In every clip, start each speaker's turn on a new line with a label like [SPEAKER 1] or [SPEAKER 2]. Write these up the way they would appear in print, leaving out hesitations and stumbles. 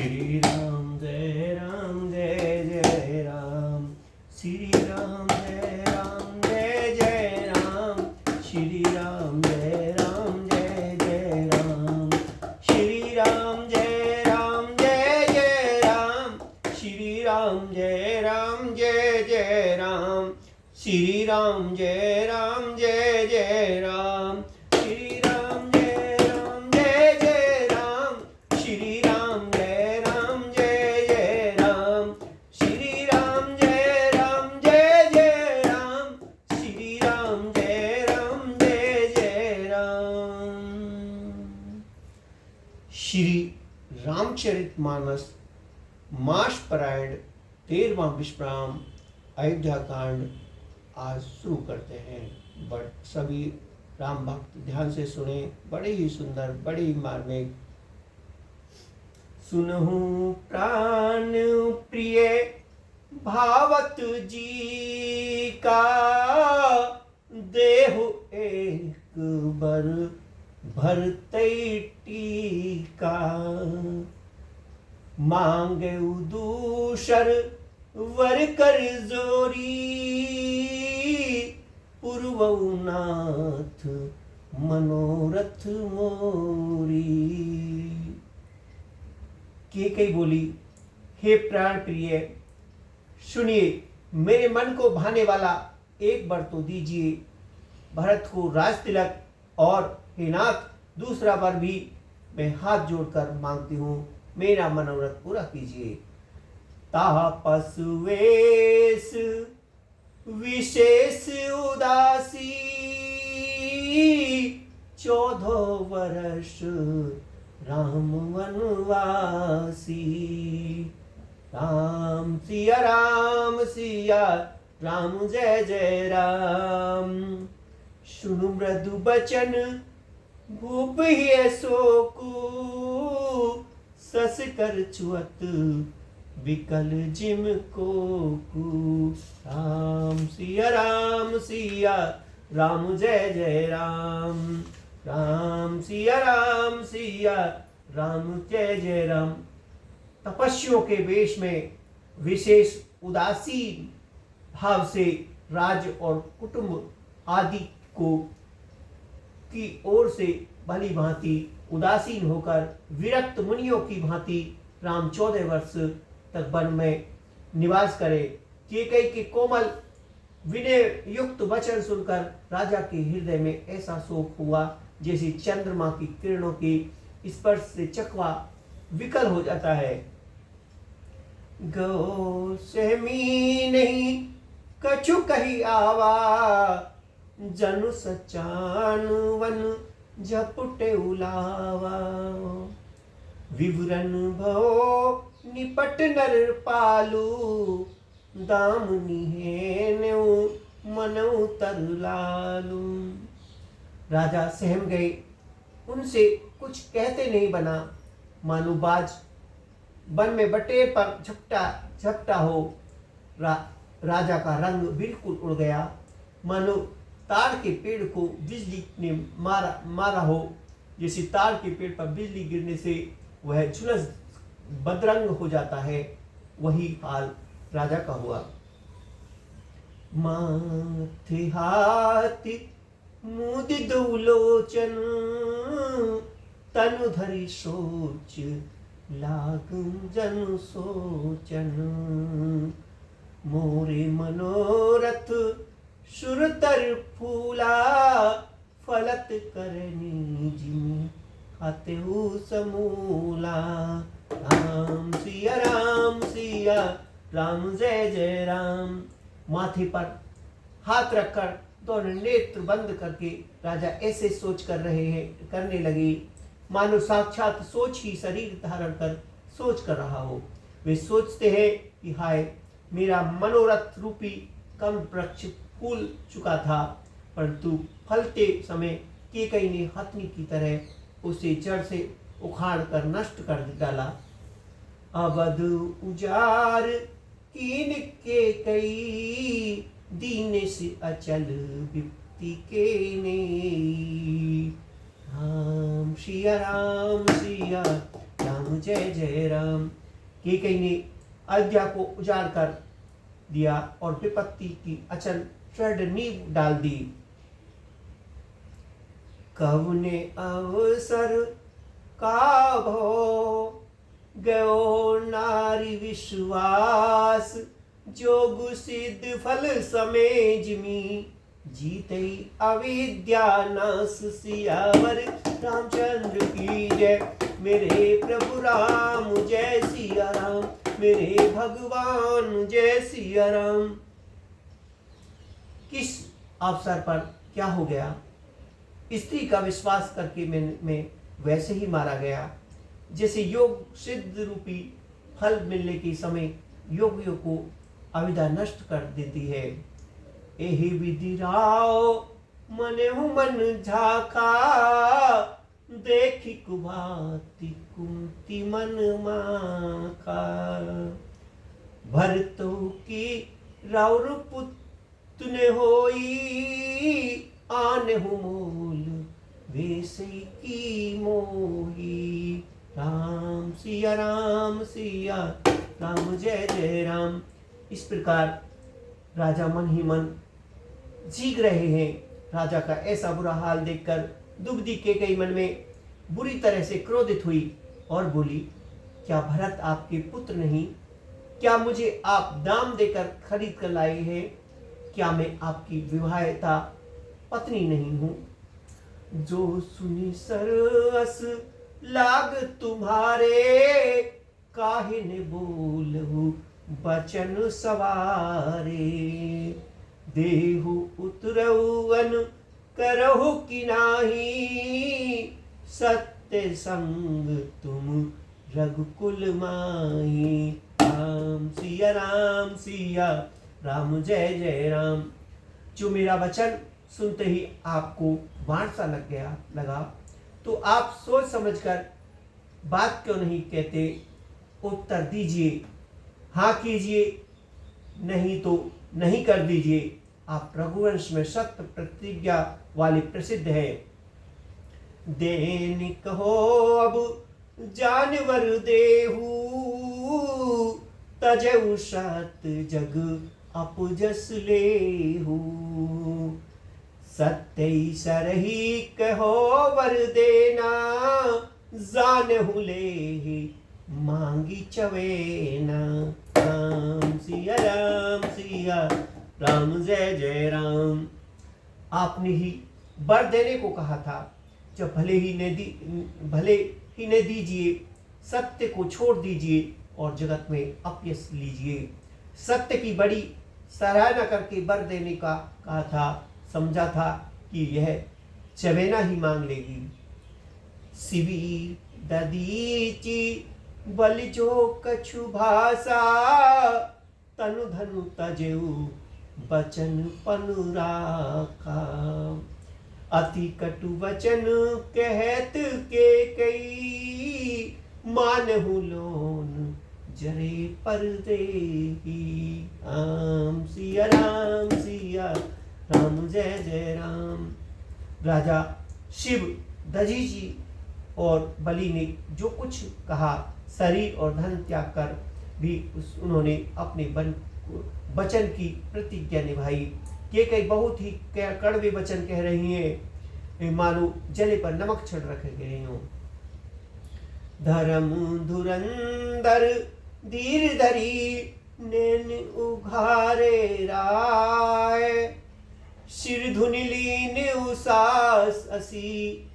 [SPEAKER 1] श्री राम जय राम जय जय राम, श्री राम जय राम जय जय राम, श्री राम जय राम जय जय राम, श्री राम जय राम जय जय राम, श्री राम जय राम जय जय राम, श्री राम जय राम जय जय राम, श्री राम जय राम जय जय राम, श्री राम जय राम जय जय राम, श्री राम जय राम जय जय राम, श्री राम जय राम जय जय राम। श्री रामचरितमानस मास पारायण 13वां विश्राम अयोध्या कांड आज शुरू करते हैं। बट सभी राम भक्त ध्यान से सुने, बड़े ही सुंदर, बड़े ही मार्मिक। सुनहु प्राण प्रिय भावत जी का, देहु एक बर भरते टीका, मांगे दूसर वर कर जोरी, पूर्वनाथ मनोरथ मोरी। कैकेयी बोली, हे प्राण प्रिय, सुनिए, मेरे मन को भाने वाला एक वर तो दीजिए। भरत को राज तिलक, और हे नाथ, दूसरा वर भी मैं हाथ जोड़कर मांगती हूँ, मेरा मनोरथ पूरा कीजिए। तापस वेश विशेष उदासी, 14 वर्ष राम वनवासी। राम सिया राम जय जय राम, सुनु मृदु बचन भूप ही शोकु, सस कर चुअत विकल जिम को। राम सिया राम जय जय राम, राम सिया राम जय जय राम। तपस्वियों के वेश में विशेष उदासी भाव से राज और कुटुंब आदि को की ओर से भली भांति उदासीन होकर विरक्त मुनियों की भांति राम 14 वर्ष तक वन में निवास करे। कैकेयी के कोमल विनय युक्त वचन सुनकर राजा के हृदय में ऐसा शोक हुआ जैसे चंद्रमा की किरणों के स्पर्श से चकवा विकल हो जाता है। गो सहमी नहीं कछु कही आवा, जनु सचान वन झपुटे उलावा। विवरण भो निपट नर पालू, दाम निहेनु मनऊ तरलालू। राजा सहम गए, उनसे कुछ कहते नहीं बना, मानो बाज वन में बटेर पर झपटा हो। राजा का रंग बिल्कुल उड़ गया, मानो ताड़ के पेड़ को बिजली ने मारा हो। जैसे ताड़ के पेड़ पर बिजली गिरने से वह झुलस बदरंग हो जाता है, वही हाल राजा का हुआ। माथे हाथ मुदित लोचन, तनु धरि सोच लागु जन सोचन। मोरे मनोरथ सुरतर फूला, फलत करनी जिमि खातेहु समूला। राम सिया राम जय जय राम। माथे पर हाथ रखकर दोनों नेत्र बंद करके राजा ऐसे सोच करने लगे, मानो साक्षात सोच ही शरीर धारण कर सोच कर रहा हो। वे सोचते हैं कि हाय, मेरा मनोरथ रूपी कम वृक्ष फूल चुका था, परंतु फलते समय कैकेयी ने हथनी की तरह उसे जड़ से उखाड़ कर नष्ट कर डाला। अवध उजार कीन कैकेयी, दीन से अचल विपत्ति के ने। राम सिया राम राम जय जय राम। कैकेयी ने अयोध्या को उजाड़ कर दिया और विपत्ति की अचल दृढ़ नींव डाल दी। कवने अवसर का भो गयो नारी विश्वास, जोग सिद्ध फल समय जिमी, जीते अविद्या नाश सियावर रामचंद्र की जय। मेरे प्रभु राम जय सिया राम, मेरे भगवान जय सिया राम। किस अवसर पर क्या हो गया? स्त्री का विश्वास करके मैं वैसे ही मारा गया जैसे योग सिद्ध रूपी फल मिलने के समय योगियों को अविद्या नष्ट कर देती है। एहि विधि राव मने मन झाका, देखी कुभाति कुंती मन माखा। भरतो की राउर पुत्र होई, आनहु मूल वेसे की मोही। राम सिया राम जय जय राम। इस प्रकार राजा मन ही मन चीख रहे हैं। राजा का ऐसा बुरा हाल देखकर दुग्धी कैकेयी मन में बुरी तरह से क्रोधित हुई और बोली, क्या भरत आपके पुत्र नहीं? क्या मुझे आप दाम देकर खरीद कर लाए हैं? क्या मैं आपकी विवाहिता पत्नी नहीं हूं? जो सुनी सरस लाग तुम्हारे, काहे ने बोलहु बचन सवारे। देहु उतरवन करहु कि नाही, सत्य संग तुम रघुकुल माही। राम सिया राम जय जय राम। जो मेरा वचन सुनते ही आपको बाण सा लगा तो आप सोच समझकर बात क्यों नहीं कहते? उत्तर दीजिए, हाँ कीजिए, नहीं तो नहीं कर दीजिए। आप रघुवंश में सत्य प्रतिज्ञा वाले प्रसिद्ध है। दैनिक हो अब जानवर देहू, तजऊ सत जग अपुजस लेहू। सत्य सरही कहो वर देना, जानहु लेहि मांगी चवेना। राम सिया राम जय जय राम। आपने ही वर देने को कहा था, जब भले ही ने दीजिए, सत्य को छोड़ दीजिए और जगत में अपयश लीजिए। सत्य की बड़ी सराहना करके वर देने का कहा था, समझा था कि यह चवेना ही मांग लेगी। शिवी ददीची बल जो कछु भाषा, तनु धनु तजेऊ बचन पनुराखा। अति कटु वचन कहत कैकेयी, मानहु लोन जरे पर देही। राम सिया राम जय जय राम। राजा शिव, दधीची और बलि ने जो कुछ कहा, शरीर और धन त्याग कर भी उन्होंने अपने वचन की प्रतिज्ञा निभाई। कैकेयी बहुत ही कड़वे वचन कह रही हैं, मानो जले पर नमक छिड़ रखे गए हों। धर्म धुरंधर धीर धरी, नैन उघारे राय। सिर धुनि लीन उसास असी,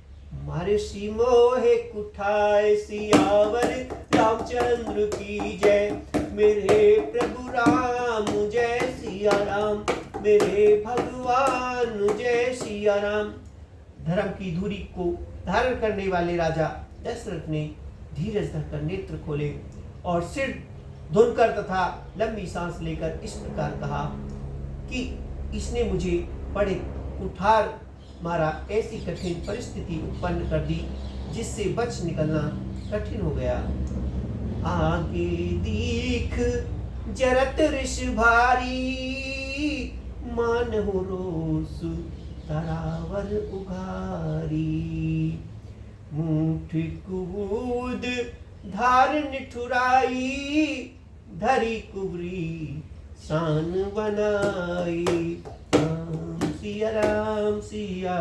[SPEAKER 1] महर्षि मोहे कुठाय। सियावर रामचंद्र की जय। मेरे प्रभु राम जय सिया राम, मेरे भगवान जय सिया राम। धर्म की धुरी को धारण करने वाले राजा दशरथ ने धीरज धरकर नेत्र खोले और सिर धुनकर तथा लंबी सांस लेकर इस प्रकार कहा कि इसने मुझे बड़े कुठार मारा, ऐसी कठिन परिस्थिति उत्पन्न कर दी जिससे बच निकलना कठिन हो गया। आगे दीख जरत ऋष भारी, मानहु रोष तरावर उघारी। मुठ कुबूद धार निठुराई, धरी कुबरी शान बनाई। राम सिया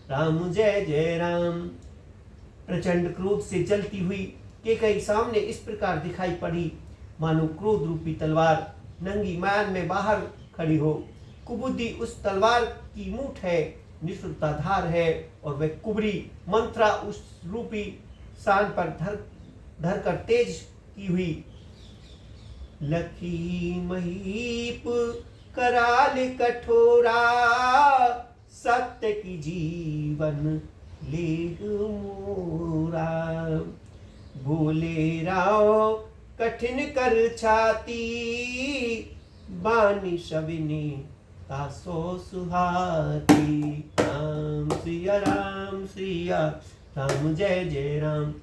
[SPEAKER 1] राम जय जय राम। प्रचंड क्रोध से जलती हुई कैकेयी सामने इस प्रकार दिखाई पड़ी मानो क्रोध रूपी तलवार नंगी मैदान में बाहर खड़ी हो। कुबुद्धि उस तलवार की मूठ है, निष्ठुरता धार है, और वह कुबरी मंत्रा उस रूपी शान पर धर कर तेज की हुई। लखी महीप कराल कठोरा, सत्य की जीवन लेह मोरा। बोले राव कठिन कर छाती, बानी सविनी तासो सुहाती। राम सिया राम जय जय राम।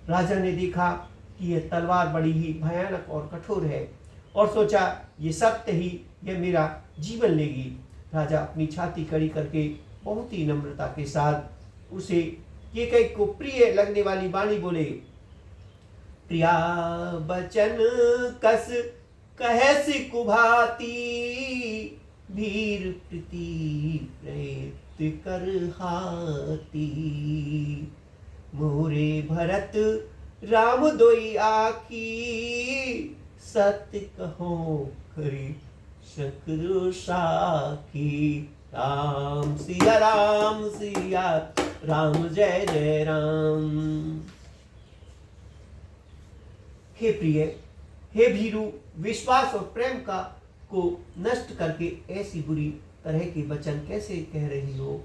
[SPEAKER 1] राजा ने देखा कि यह तलवार बड़ी ही भयानक और कठोर है और सोचा ये सत्य ही यह मेरा जीवन लेगी। राजा अपनी छाती कड़ी करके बहुत ही नम्रता के साथ उसे कैकेयी को प्रिय लगने वाली वाणी बोले। प्रिया बचन कस कहसी कुभाती, वीर प्रीति प्रेत कर हाती। मोरे भरत राम दोई आखी, सत्य कहो करी शक्रु साखी। राम सिया राम जय जय राम। हे प्रिय, हे भीरु, विश्वास और प्रेम को नष्ट करके ऐसी बुरी तरह के वचन कैसे कह रही हो।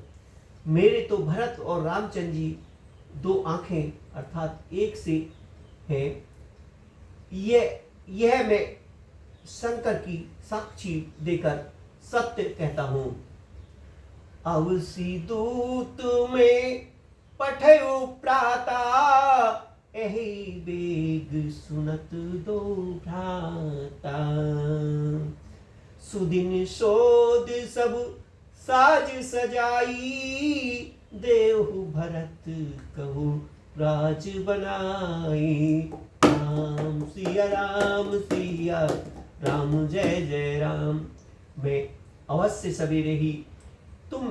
[SPEAKER 1] मेरे तो भरत और रामचंद्र जी दो आंखें अर्थात एक से हैं। यह मैं शंकर की साक्षी देकर सत्य कहता हूं। अवसी दूत में पठयु प्राता, एहि बेग सुनत दो भ्राता। सुदिन शोध सब साज सजाई, देहु भरत कहु राज बनाई। सिया राम जय जय राम। मैं अवश्य सवेरे ही तुम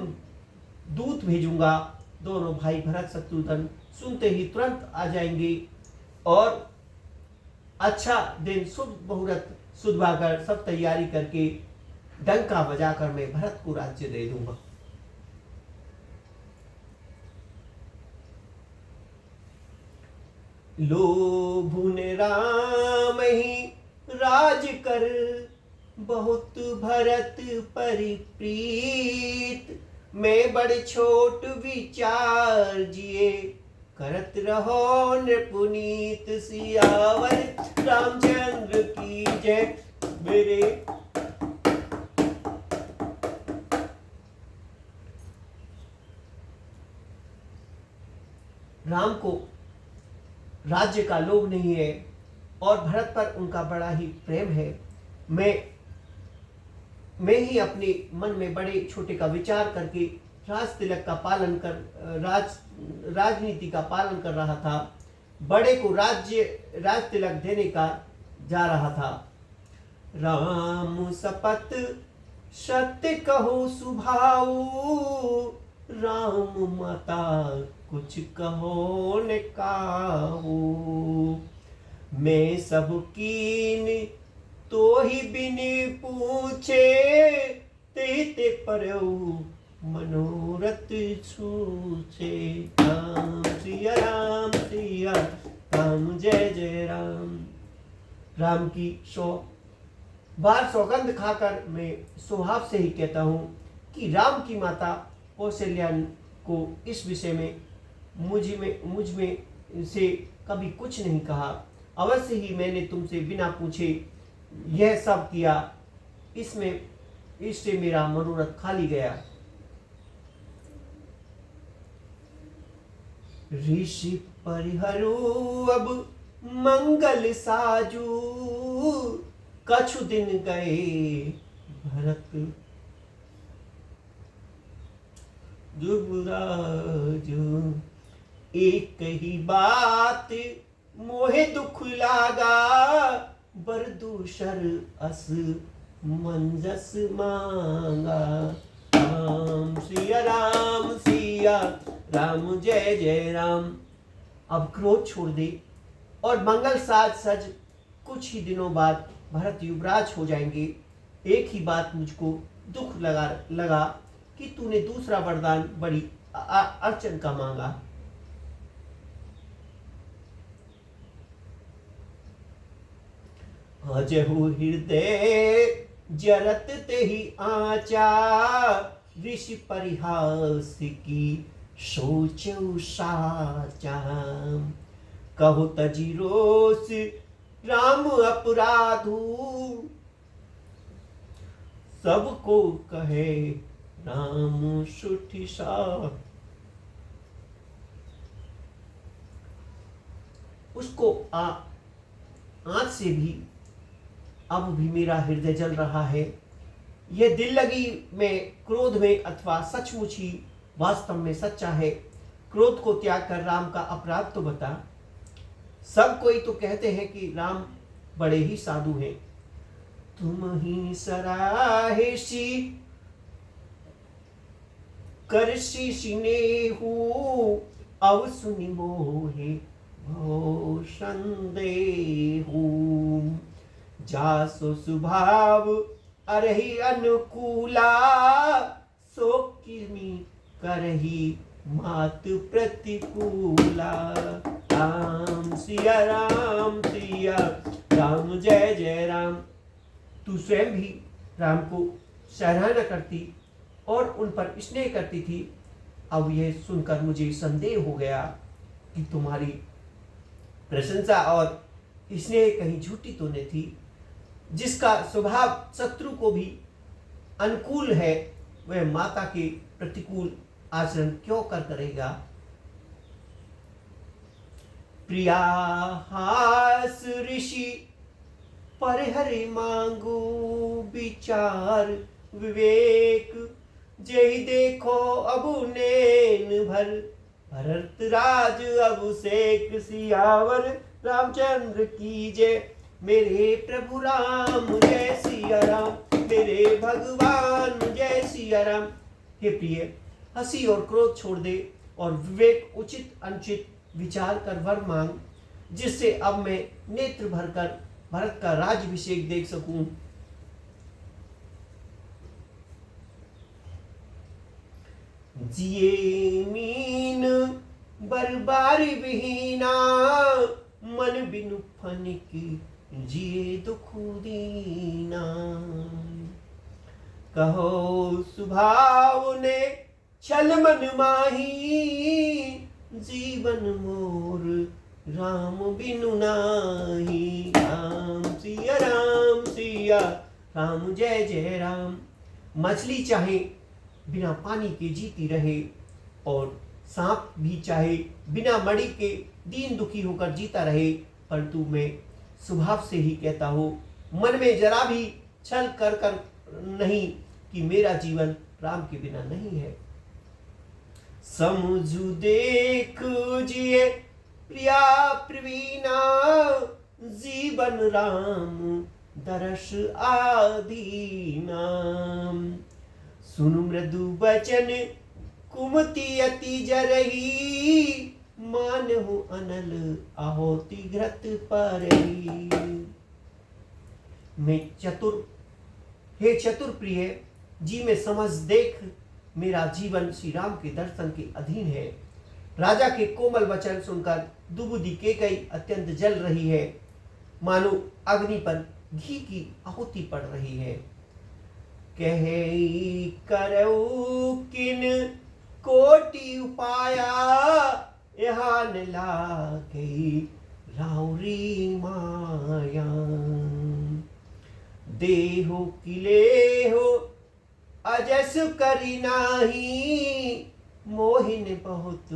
[SPEAKER 1] दूत भेजूंगा। दोनों भाई भरत शत्रुघ्न सुनते ही तुरंत आ जाएंगे और अच्छा दिन शुभ मुहूर्त सुधवाकर सब तैयारी करके डंका बजाकर मैं भरत को राज्य दे दूंगा। लोभुन राम ही राज कर, बहुत भरत परिप्रीत। मैं बड़ छोट विचार जिए, करत रहो नृपुनीत। सियावर रामचंद्र की जय। मेरे राम को राज्य का लोभ नहीं है और भरत पर उनका बड़ा ही प्रेम है। मैं ही अपने मन में बड़े छोटे का विचार करके राज तिलक का पालन कर राजनीति का पालन कर रहा था। बड़े को राज तिलक देने का जा रहा था। राम सपत सत्य कहो सुभाऊ, राम माता कुछ कहो न काऊ। मैं सब कीन तो ही बिनि पूछे, ते परऊ मनोरथ छूछे। राम सिया राम जय जय राम। राम की 100 बार सौगंध खाकर मैं स्वभाव से ही कहता हूँ कि राम की माता कौशल्या को इस विषय में मुझ में से कभी कुछ नहीं कहा। अवश्य ही मैंने तुमसे बिना पूछे यह सब किया। इससे मेरा मनोरथ खाली गया। ऋषि परिहरु अब मंगल साजू, कछु दिन गए भरत जुबराजू। एक ही बात मोहे दुख लागा बरदूसर अस मंजस मांगा। राम सिया राम जय जय राम। अब क्रोध छोड़ दे और मंगल साज सज। कुछ ही दिनों बाद भरत युवराज हो जाएंगे। एक ही बात मुझको दुख लगा कि तूने दूसरा वरदान बड़ी अड़चन का मांगा। अजहु हृदय जरत ते ही आचा ऋषि परिहास की सोचौ साचा। कहो तजी रोष राम अपराधु सबको कहे राम सुठी सा। उसको आंच से भी अब भी मेरा हृदय जल रहा है। यह दिल लगी में क्रोध में अथवा सचमुच ही वास्तव में सच्चा है। क्रोध को त्याग कर राम का अपराध तो बता। सब कोई तो कहते हैं कि राम बड़े ही साधु हैं। तुम ही सराहेसी करसी सिनेहु अव सुनि मोहे भो संदेहु। जासो स्वभाव अरहि अनुकूला सो किमी करही मात प्रतिकूला। राम सिया राम जय जय राम। तू स्वयं भी राम को सराहना करती और उन पर स्नेह करती थी। अब यह सुनकर मुझे संदेह हो गया कि तुम्हारी प्रशंसा और स्नेह कहीं झूठी तो नहीं थी। जिसका स्वभाव शत्रु को भी अनुकूल है वह माता के प्रतिकूल आचरण क्यों करेगा। प्रिया हास ऋषि पर हरि मांगू विचार विवेक। जय देखो अबु नैन भर भरत राज अभिषेक। सियावर रामचंद्र की जय। मेरे प्रभु राम जय सिया राम। मेरे भगवान जय सिया राम। हे प्रिय, हंसी और क्रोध छोड़ दे और विवेक उचित अनुचित विचार कर वर मांग, जिससे अब मैं नेत्र भरकर भरत का राज्याभिषेक देख सकूं। जिए मीन बरबारी विहीना मन बिनु फनिक जिए दुख दीना। कहो स्वभाव ने छल मन माही जीवन मोर राम बिनु नाही। राम सिया राम जय जय राम। मछली चाहे बिना पानी के जीती रहे और सांप भी चाहे बिना मणि के दीन दुखी होकर जीता रहे, परंतु मैं स्वभाव से ही कहता हूँ, मन में जरा भी छल कर कर नहीं कि मेरा जीवन राम के बिना नहीं है। समझू देख जिए प्रिया प्रवीणा जीवन राम दरस आदीना। सुनु मृदु बचन कुमति अति जरही मानहु अनल आहोति घृत परही। मैं चतुर, हे चतुर प्रिय जी में समझ देख, मेरा जीवन श्री राम के दर्शन के अधीन है। राजा के कोमल वचन सुनकर दुबुदी केकई अत्यंत जल रही है, मानो अग्नि पर घी की आहुति पड़ रही है। कहे करऊ किन कोटि उपाया यहाँ न लागे राउरी माया। देहो किले हो अजस करी नाही मोहिन बहुत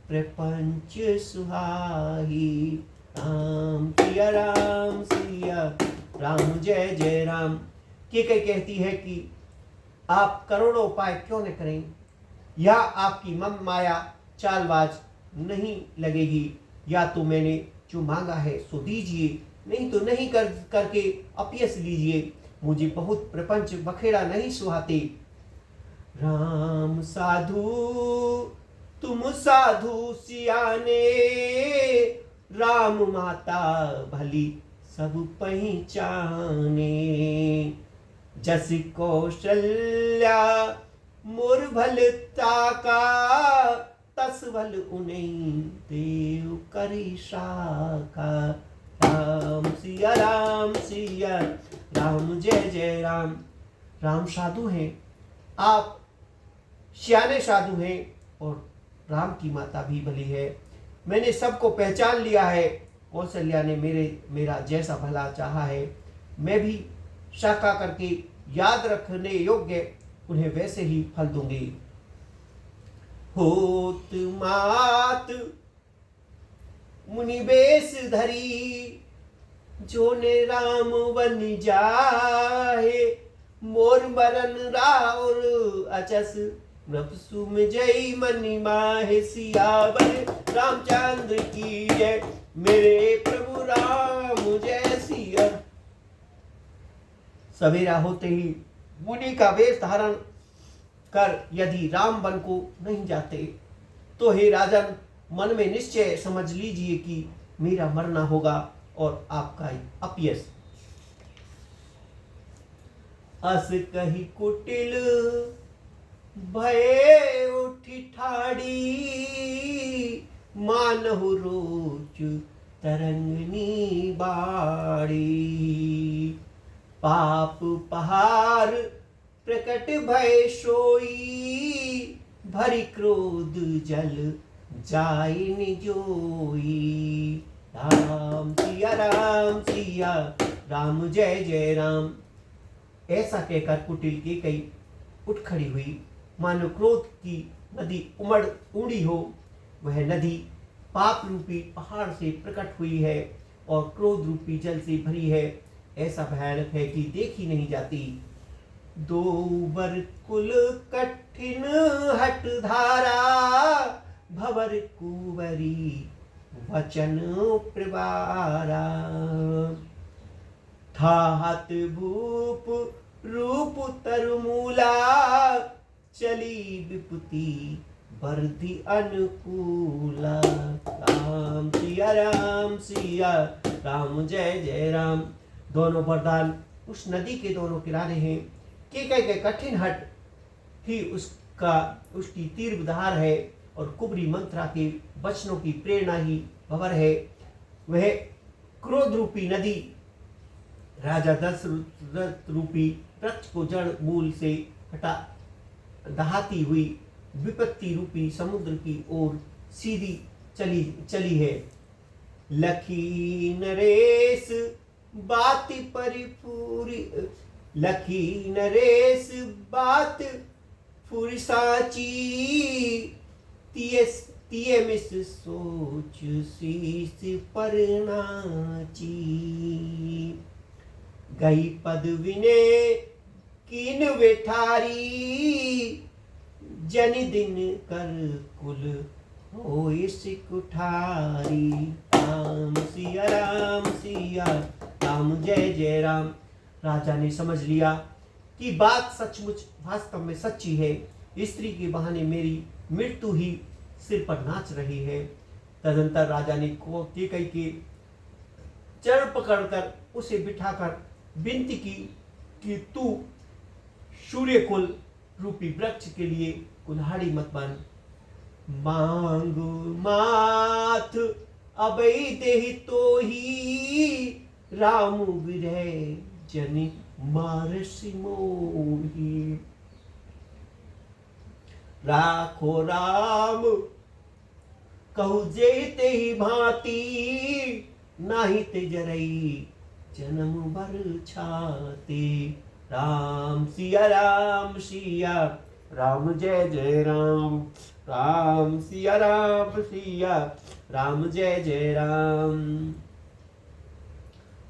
[SPEAKER 1] प्रपंच सुहाही। राम सिया राम जय जय राम। केकई कहती है कि आप करोड़ों उपाय क्यों न करें, यह आपकी मम माया चालबाज नहीं लगेगी, या तो मैंने जो मांगा है सो दीजिए, नहीं तो नहीं करके अपयस लीजिए। मुझे बहुत प्रपंच बखेड़ा नहीं सुहाते। राम साधु तुम साधु सियाने, राम माता भली सब पहचाने। जस कौशल्या मोर भलता का, तस भल उन्हीं देव करी शाखा। राम सिया राम सिया राम, जय जय राम। राम साधु हैं, आप सियाने साधु हैं, और राम की माता भी भली है। मैंने सबको पहचान लिया है। कौशल्या ने मेरा जैसा भला चाहा है, मैं भी शाखा करके याद रखने योग्य उन्हें वैसे ही फल दूंगी। होत मात मुनि बेस धरी, जो ने राम बन जाहे। मोर मरन राउर अचस, नफसु में जय मनि माहे। सियावर रामचंद्र की जय, मेरे प्रभु राम जय सिया। सवेरा होते ही मुनि का वेश धारण कर यदि राम वन को नहीं जाते, तो हे राजन, मन में निश्चय समझ लीजिए कि मेरा मरना होगा और आपका अपयश। अस कही कुटिल भय उठी ठाड़ी, मानहु रोच तरंगनी बाड़ी। पाप पहाड़ प्रकट भय सोई, भरी क्रोध जल जाय निजोई। राम सिया राम, जय जय राम। ऐसा कहकर कुटिल कैकई उठ खड़ी हुई, मानो क्रोध की नदी उमड़ी हो। वह नदी पाप रूपी पहाड़ से प्रकट हुई है और क्रोध रूपी जल से भरी है। ऐसा भयानक है कि देखी नहीं जाती। दो बर कुल कठिन हट धारा, भवर कुवरी वचन प्रवारा। थाहत भूप रूप तरमूला, चली विपुति बरधि अनुकूला। राम सिया राम, जय जय राम। दोनों वरदान उस नदी के दोनों किनारे हैं। के कठिन हट ही उसकी तीव्र धार है, और कुबरी मंत्रा के वचनों की प्रेरणा ही भंवर है। वह क्रोध रूपी नदी राजा दशरथ रूपी वृक्ष को जड़ मूल से हटा दहाती हुई विपत्ति रूपी समुद्र की ओर सीधी चली है। लखी नरेश बात परिपूरी, लखी नरेश बात फुर साची। तिये मिस सोच शीस पर नाची। गई पद विने कीन वेठारी, जन दिन कर कुल हो इस कुठारी। राम सिया राम, जय जय राम। राजा ने समझ लिया कि बात सचमुच वास्तव में सच्ची है। स्त्री के बहाने मेरी मृत्यु ही सिर पर नाच रही है। तदंतर राजा ने कैकई के चरण पकड़कर उसे बिठाकर विनती की कि तू सूर्य कुल रूपी वृक्ष के लिए कुल्हाड़ी मत बन। मांग माथ अबई देहि तो ही, राम विरह जनि मारसि मोही। राखो राम कहु जेते ही भांति, नाही ते जरई जन्म भर छाते। राम सिया राम, जय जय राम। राम सिया राम, जय जय राम।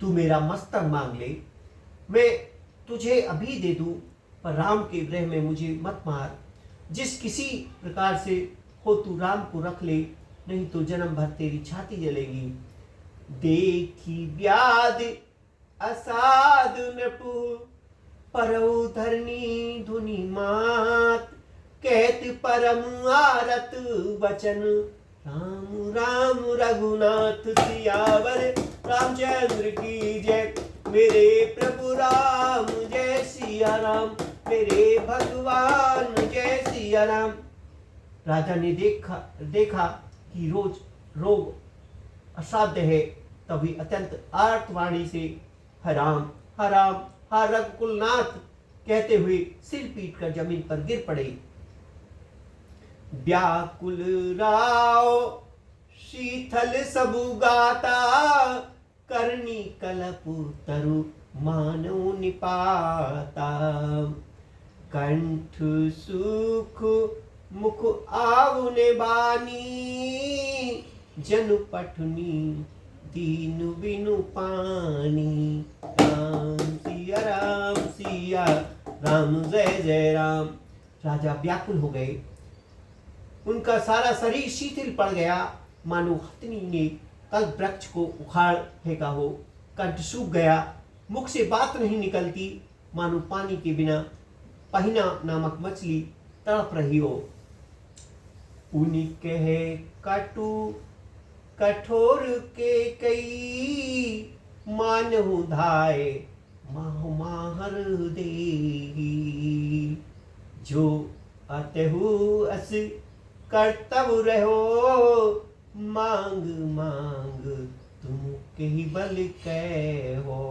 [SPEAKER 1] तू मेरा मस्तक मांग ले, मैं तुझे अभी दे दूं, पर राम के विरह में मुझे मत मार। जिस किसी प्रकार से हो तू राम को रख ले, नहीं तो जन्म भर तेरी छाती जलेगी। देखी व्याध असाध नपु परऊ धरनी धुनि मात कहत परम आरत वचन राम राम रघुनाथ सियावर रामचंद्र की जय। मेरे प्रभु राम जय सिया राम, मेरे भगवान जय सिया राम। राजा ने देखा कि रोग असाध्य है, तभी अत्यंत आर्तवाणी से हराम हराम हा रघुकुलनाथ कहते हुए सिर पीट कर जमीन पर गिर पड़े। व्याकुल राव शीतल सबु गाता करनी कलपु तरु मानो निपाता। कंठ सुख मुख आउने बानी जनु पठनी दीन बिनु पानी। राम सिया राम जय जय राम। राजा व्याकुल हो गए, उनका सारा शरीर शिथिल पड़ गया, मानो हथनी ने कल्प वृक्ष को उखाड़ फेंका हो। कंठ सूख गया, मुख से बात नहीं निकलती, मानो पानी के बिना पहिना नामक मछली तड़प रही हो। उन्हीं कहे कटु कठोर के कई मानहु धाय माहु माहर देही। जो अतहु अस कर्तव रहो मांग मांग तुम कही बल कहो।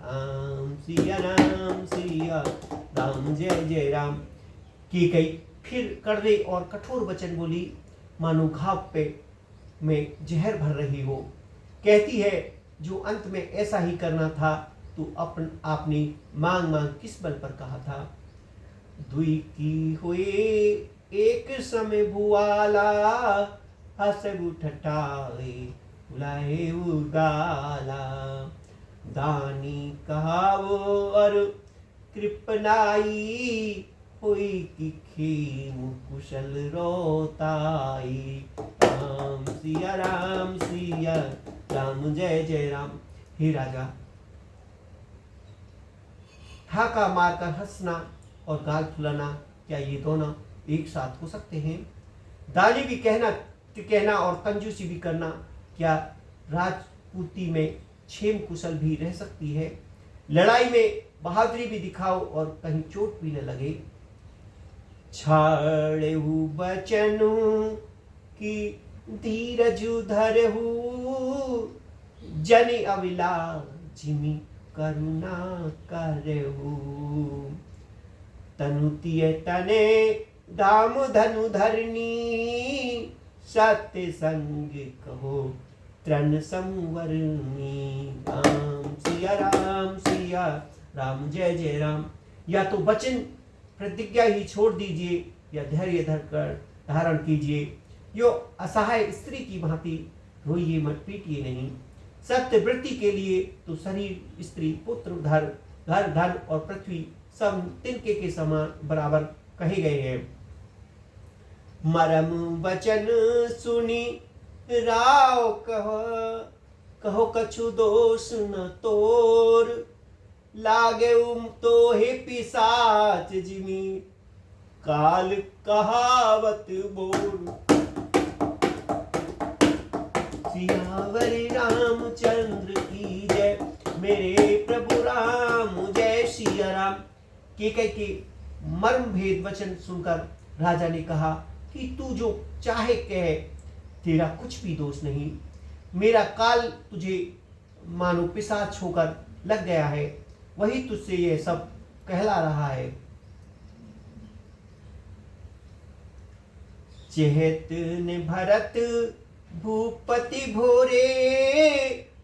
[SPEAKER 1] राम सिया राम जय जय राम। की कई फिर कड़वे और कठोर वचन बोली, मानो घाव पे में जहर भर रही हो। कहती है, जो अंत में ऐसा ही करना था तो आपने मांग मांग किस बल पर कहा था। दुई की हुए एक समय भुआला हसबु ठठाए बुलाए उगाला। दानी कहावो और कृपनाई हुई कि खेम कुशल रोताई। राम सिया राम जय जय राम। हे राजा, ठाका मारकर हंसना और गाल फुलाना, क्या ये दोनों एक साथ हो सकते हैं? दानी भी कहना और कंजूसी भी करना, क्या राजपूती में क्षेम कुशल भी रह सकती है? लड़ाई में बहादुरी भी दिखाओ और कहीं चोट भी न लगे। छाड़ेहु बचनु की धीरजु धरहु जनि अविला जिमि करुणा करहु। तनु तिय तने दाम धनु धरनी सत्य संग कहो तृण संवरणी। सिया राम जय जय राम। या तो वचन प्रतिज्ञा ही छोड़ दीजिए या धैर्य धरकर धारण कीजिए। यो असहाय स्त्री की भांति रोइए मत, पीटिए नहीं। सत्य वृत्ति के लिए तो शरीर, स्त्री, पुत्र, घर धन और पृथ्वी सब तिनके के समान बराबर कहे गए हैं। मरम वचन सुनी राव कहो कछु दोष न तोर। लागे तो हे पिसाच जिमी काल कहावत बोल। सियावर रामचंद्र की जय, मेरे प्रभु राम जय सिया राम। के मर्म भेद वचन सुनकर राजा ने कहा कि तू जो चाहे कह, तेरा कुछ भी दोष नहीं। मेरा काल तुझे मानो पिशाच होकर लग गया है, वही तुझसे यह सब कहला रहा है। चेहत ने भरत भूपति भोरे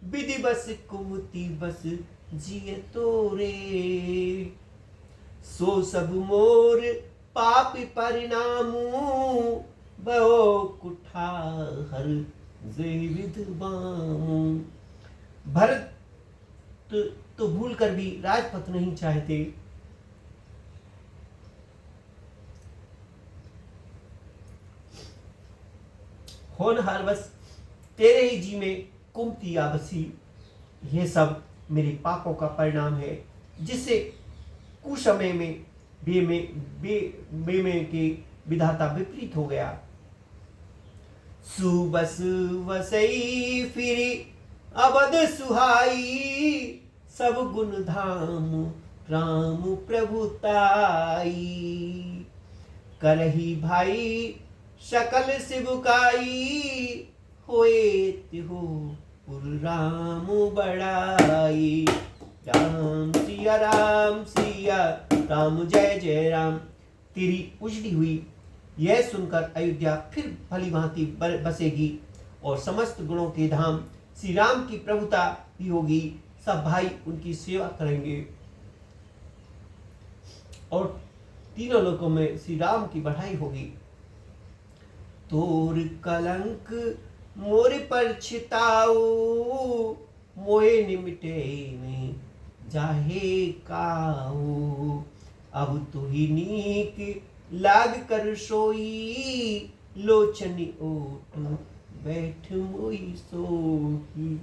[SPEAKER 1] विधि बस कुमति बस जिय तोरे। सो सब मोर पाप परिणामू बो कुठार विध बामू। भरत तो भूल कर भी राजपथ नहीं चाहते। होनहार बस तेरे ही जी में कुमति आबसी, ये सब मेरे पापों का परिणाम है, जिससे कुसमय में बेमे के विधाता विपरीत हो गया। सुबस वसई फिरी अबद सुहाई, सब गुण धाम राम प्रभुताई। करही भाई सकल सिबुकाई, होए तिहो पुर राम बड़ाई। राम सिया राम सिया राम, जय जय राम। तेरी उजड़ी हुई यह सुनकर अयोध्या फिर भली भांति बसेगी और समस्त गुणों के धाम श्री राम की प्रभुता भी होगी। सब भाई उनकी सेवा करेंगे और तीनों लोकों में श्री राम की बढ़ाई होगी। तोर कलंक मोर पर छिताओ, मोए निमिटे में जाहे काऊ। अब तो ही नीक लाग कर सोई, लोचनी ओट बैठ मोई सोई।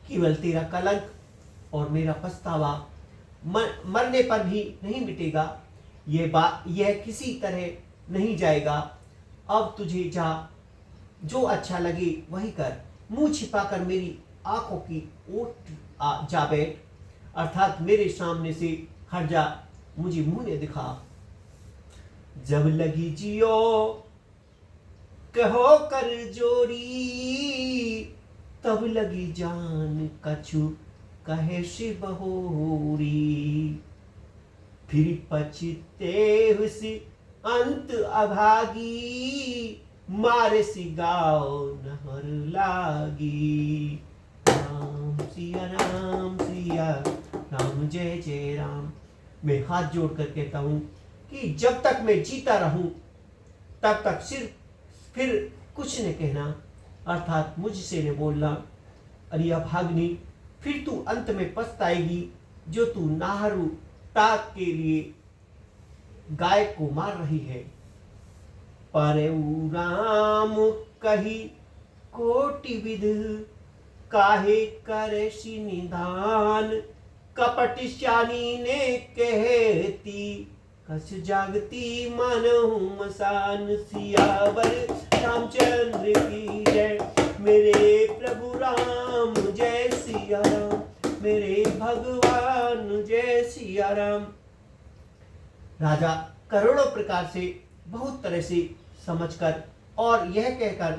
[SPEAKER 1] केवल तेरा कलंक और मेरा पछतावा मरने पर भी नहीं मिटेगा। यह किसी तरह नहीं जाएगा। अब तुझे जो अच्छा लगे वही कर। मुंह छिपाकर मेरी आंखों की ओट जा बैठ, अर्थात मेरे सामने से हट जा, मुझे मुंह ने दिखा। जब लगी जियो कहो कर जोरी, तब लगी जान कछु कहे से बहोरी। फिर पछते हुसी अंत अभागी, मारे सी गाओ नहर लागी। राम सिया राम सिया राम, जय जय राम। मैं हाथ जोड़कर कहता हूं कि जब तक मैं जीता रहूं तब तक सिर्फ फिर कुछ न कहना, अर्थात मुझसे न बोलना। अरे अभाग्नि, फिर तू अंत में पछताएगी जो तू नाहरू ताक के लिए गाय को मार रही है। पर राम कही कोटि विध, काहे करे निधान। कपट श्यानी ने कहती, कस जागती मानहु मसान। सियावर रामचंद्र की जय, मेरे प्रभु राम जय सिया राम, मेरे भगवान जय सिया राम। राजा करोड़ों प्रकार से, बहुत तरह से समझकर और यह कहकर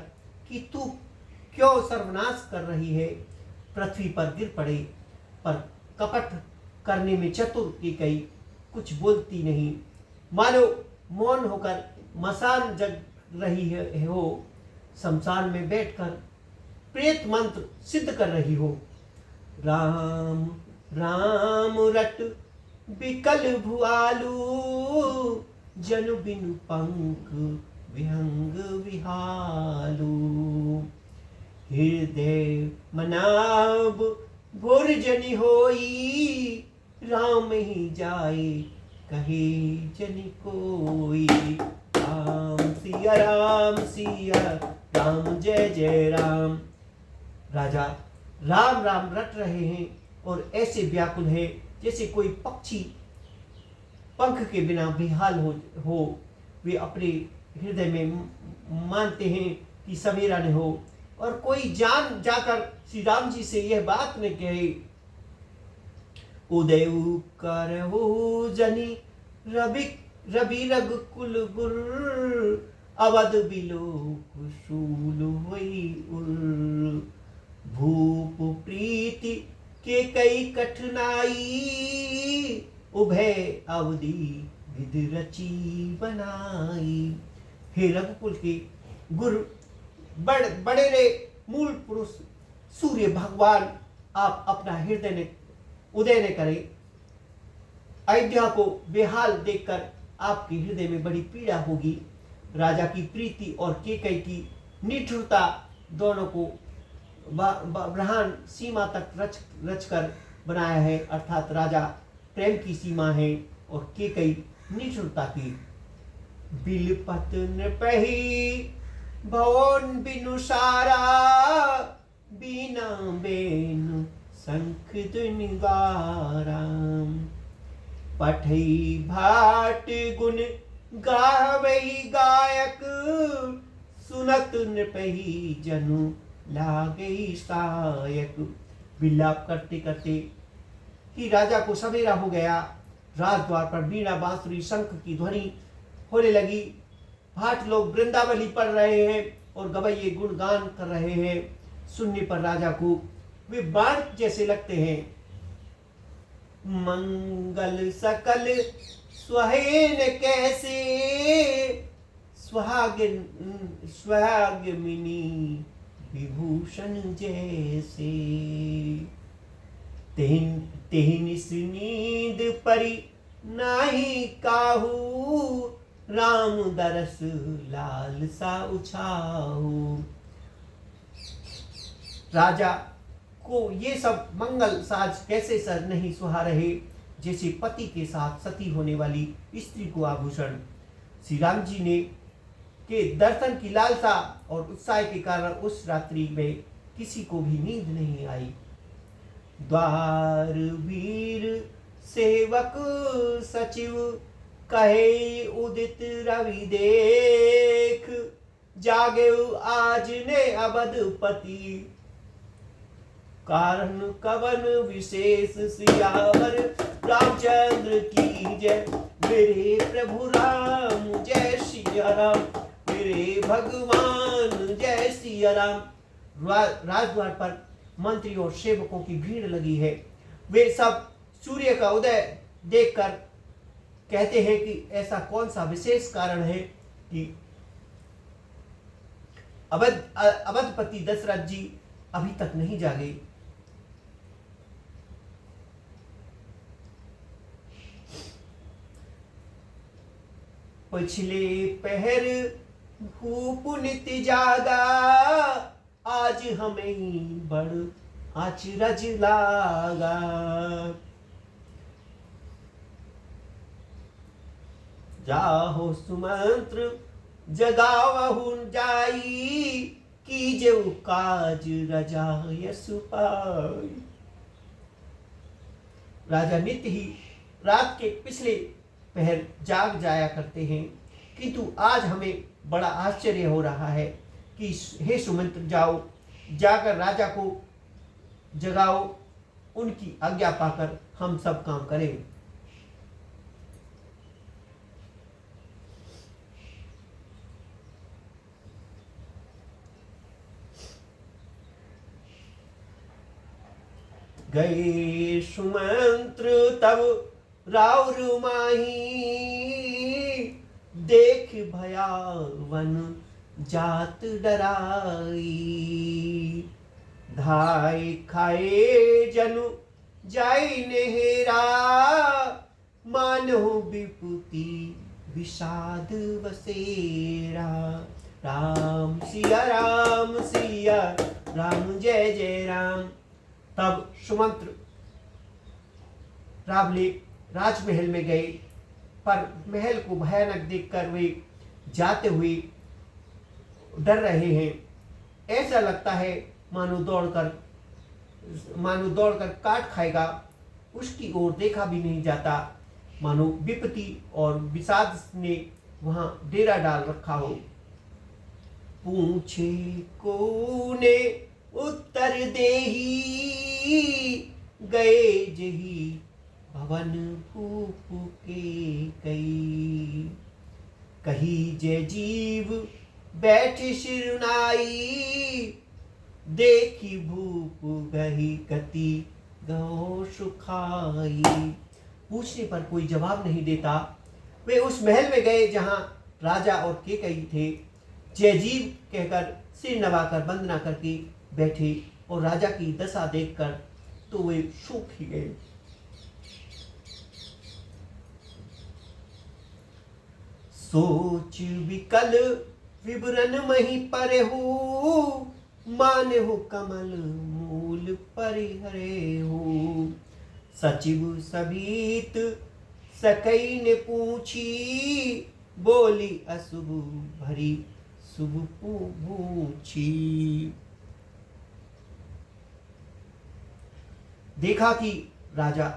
[SPEAKER 1] कि तू क्यों सर्वनाश कर रही है, पृथ्वी पर गिर पड़े। पर कपट करने में चतुर कैकेयी कुछ बोलती नहीं, मानो मौन होकर मसान जग रही हो, शमशान में बैठकर प्रेत मंत्र सिद्ध कर रही हो। राम राम रट बिकल भुआलू, जनु बिनु पंख विहंग विहालू। हृदय मनाब भोर जनि होई, राम ही जाए कहे जनि कोई। राम सिया राम, जय जय राम। राजा राम राम रट रहे हैं और ऐसे व्याकुल है जैसे कोई पक्षी पंख के बिना बेहाल हो। वे अपने हृदय में मानते हैं कि सवेरा न हो, और कोई जान जाकर श्री राम जी से यह बात न कहे। उदय करहु जनि रवि रघुकुल गुर, अवध बिलो कुशूल होई उर। भूप प्रीति के कई कठिनाई, उभय अवधि विधि रची बनाई। हे रघुकुल के गुरु बड़े रे मूल पुरुष सूर्य भगवान, आप अपना हृदय ने उदय न करें। अयोध्या को बेहाल देखकर आपके हृदय में बड़ी पीड़ा होगी। राजा की प्रीति और कैकेयी की निठुरता दोनों को ब्रह्मांड सीमा तक रच कर बनाया है, अर्थात राजा प्रेम की सीमा है और कैकेयी निठुरता की। बिलपत नृपहि भवन बिनु सारा, बीना बेनु शंख धुनि गारा। पठई भाट गुण गावई गायक, सुनत नृपहि जनु लागई सायक। विलाप करते करते कि राजा को सवेरा हो गया। राजद्वार पर बीड़ा बांसुरी शंख की ध्वनि होने लगी। भाट लोग वृंदावली पढ़ रहे हैं और गवैये गुणगान कर रहे हैं। सुनने पर राजा को वे बाण जैसे लगते हैं। मंगल सकल सुहेन कैसे, सुहागिनी विभूषण जैसे। तेहि निस नींद परी नाही काहू, राम दरस लालसा उछाहू। राजा को ये सब मंगल साज कैसे सर नहीं सुहा रहे, जैसे पति के साथ सती होने वाली स्त्री को आभूषण। श्री राम जी ने के दर्शन की लालसा और उत्साह के कारण उस रात्रि में किसी को भी नींद नहीं आई। द्वार वीर सेवक सचिव कहे उदित रवि देख, जागे आज ने अवधपति, कारण कवन विशेष सियावर रामचंद्र की जय। मेरे प्रभु राम जय सिया राम, मेरे भगवान जय सिया राम। राजद्वार पर मंत्री और सेवकों की भीड़ लगी है। वे सब सूर्य का उदय देखकर कहते हैं कि ऐसा कौन सा विशेष कारण है कि अवधपति दशरथ जी अभी तक नहीं जागे। पिछले पहर भूप नित जागा, आज हमें बड़ अचरज लागा। जाहो सुमंत्र जगावहु जाई, कीजेउ काज रजाय सुपाई। राजा नित्य ही रात के पिछले पहर जाग जाया करते हैं, किंतु आज हमें बड़ा आश्चर्य हो रहा है कि हे सुमंत्र जाओ, जाकर राजा को जगाओ, उनकी आज्ञा पाकर हम सब काम करें। गए सुमंत्र तब राउर माही, देख भयावन जात डराई। धाय खाए जनु जाई नेहरा, मानो विपुति विषाद बसेरा। राम सिया राम जय जय राम। तब सुमंत्र रावले राजमहल में गए, पर महल को भयानक देखकर वे जाते हुए डर रहे हैं। ऐसा लगता है मानो दौड़कर काट खाएगा। उसकी ओर देखा भी नहीं जाता, मानो विपत्ति और विषाद ने वहां डेरा डाल रखा हो। पूछे कोने उत्तर देही, गए जही भवन भूप के कई। कही जय जीव बैठे शिरुनाई, देखी भूप गही गति गौ सुखाई। पूछने पर कोई जवाब नहीं देता। वे उस महल में गए जहां राजा और केकई थे। जय जीव कहकर सिर नवाकर वंदना करके बैठे और राजा की दशा देखकर तो वे सूख ही गए। सोच विकल विवरण मही परहु, मानहु कमल मूल परिहरेहु। सचिव सभीत सकई ने पूछी, बोली अशुभ भरी शुभ पूछी। देखा कि राजा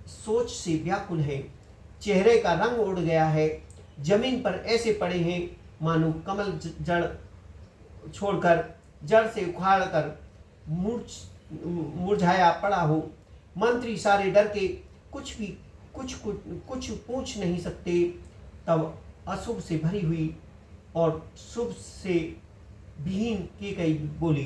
[SPEAKER 1] सोच से व्याकुल है, चेहरे का रंग उड़ गया है, जमीन पर ऐसे पड़े हैं मानो कमल जड़ छोड़कर, जड़ से उखाड़ कर मुरझाया पड़ा हो। मंत्री सारे डर के कुछ पूछ नहीं सकते। तब अशुभ से भरी हुई और शुभ से विहीन की गई बोली,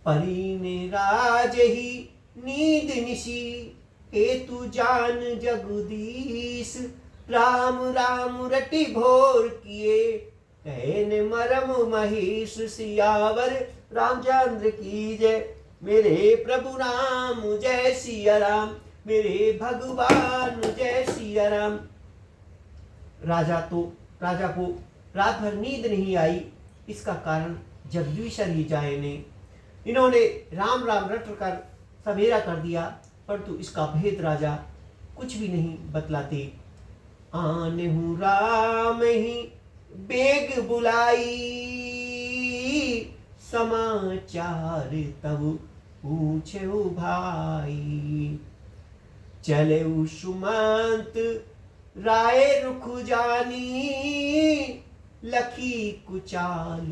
[SPEAKER 1] परी ने राज ही नींद निशी, हेतु जान जगदीश, राम राम रटि भोर किए, कहने मरम महेश, सियावर रामचंद्र की जय। मेरे प्रभु राम जय सिया राम, मेरे भगवान जय सिया राम। राजा को रात भर नींद नहीं आई। इसका कारण जगदीशर ही जाने। इन्होंने राम राम रट कर सवेरा कर दिया, परंतु इसका भेद राजा कुछ भी नहीं बतलाते। आने हूँ राम ही बेग बुलाई, समाचार तब पूछे भाई, चले सुमंत राय रुख जानी, लखी कुचाल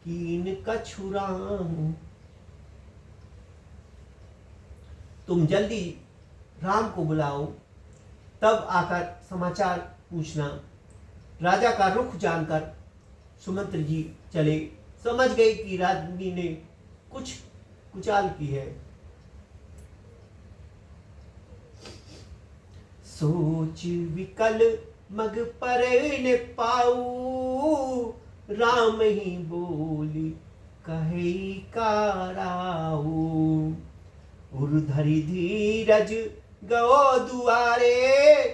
[SPEAKER 1] कीन कछुराम। तुम जल्दी राम को बुलाओ, तब आकर समाचार पूछना। राजा का रुख जानकर सुमंत्र जी चले, समझ गए कि रानी ने कुछ कुचाल की है। सोच विकल मग पर न पाऊ, राम ही बोली कहे काराऊ। उर्धरि धीरज गो दुआरे,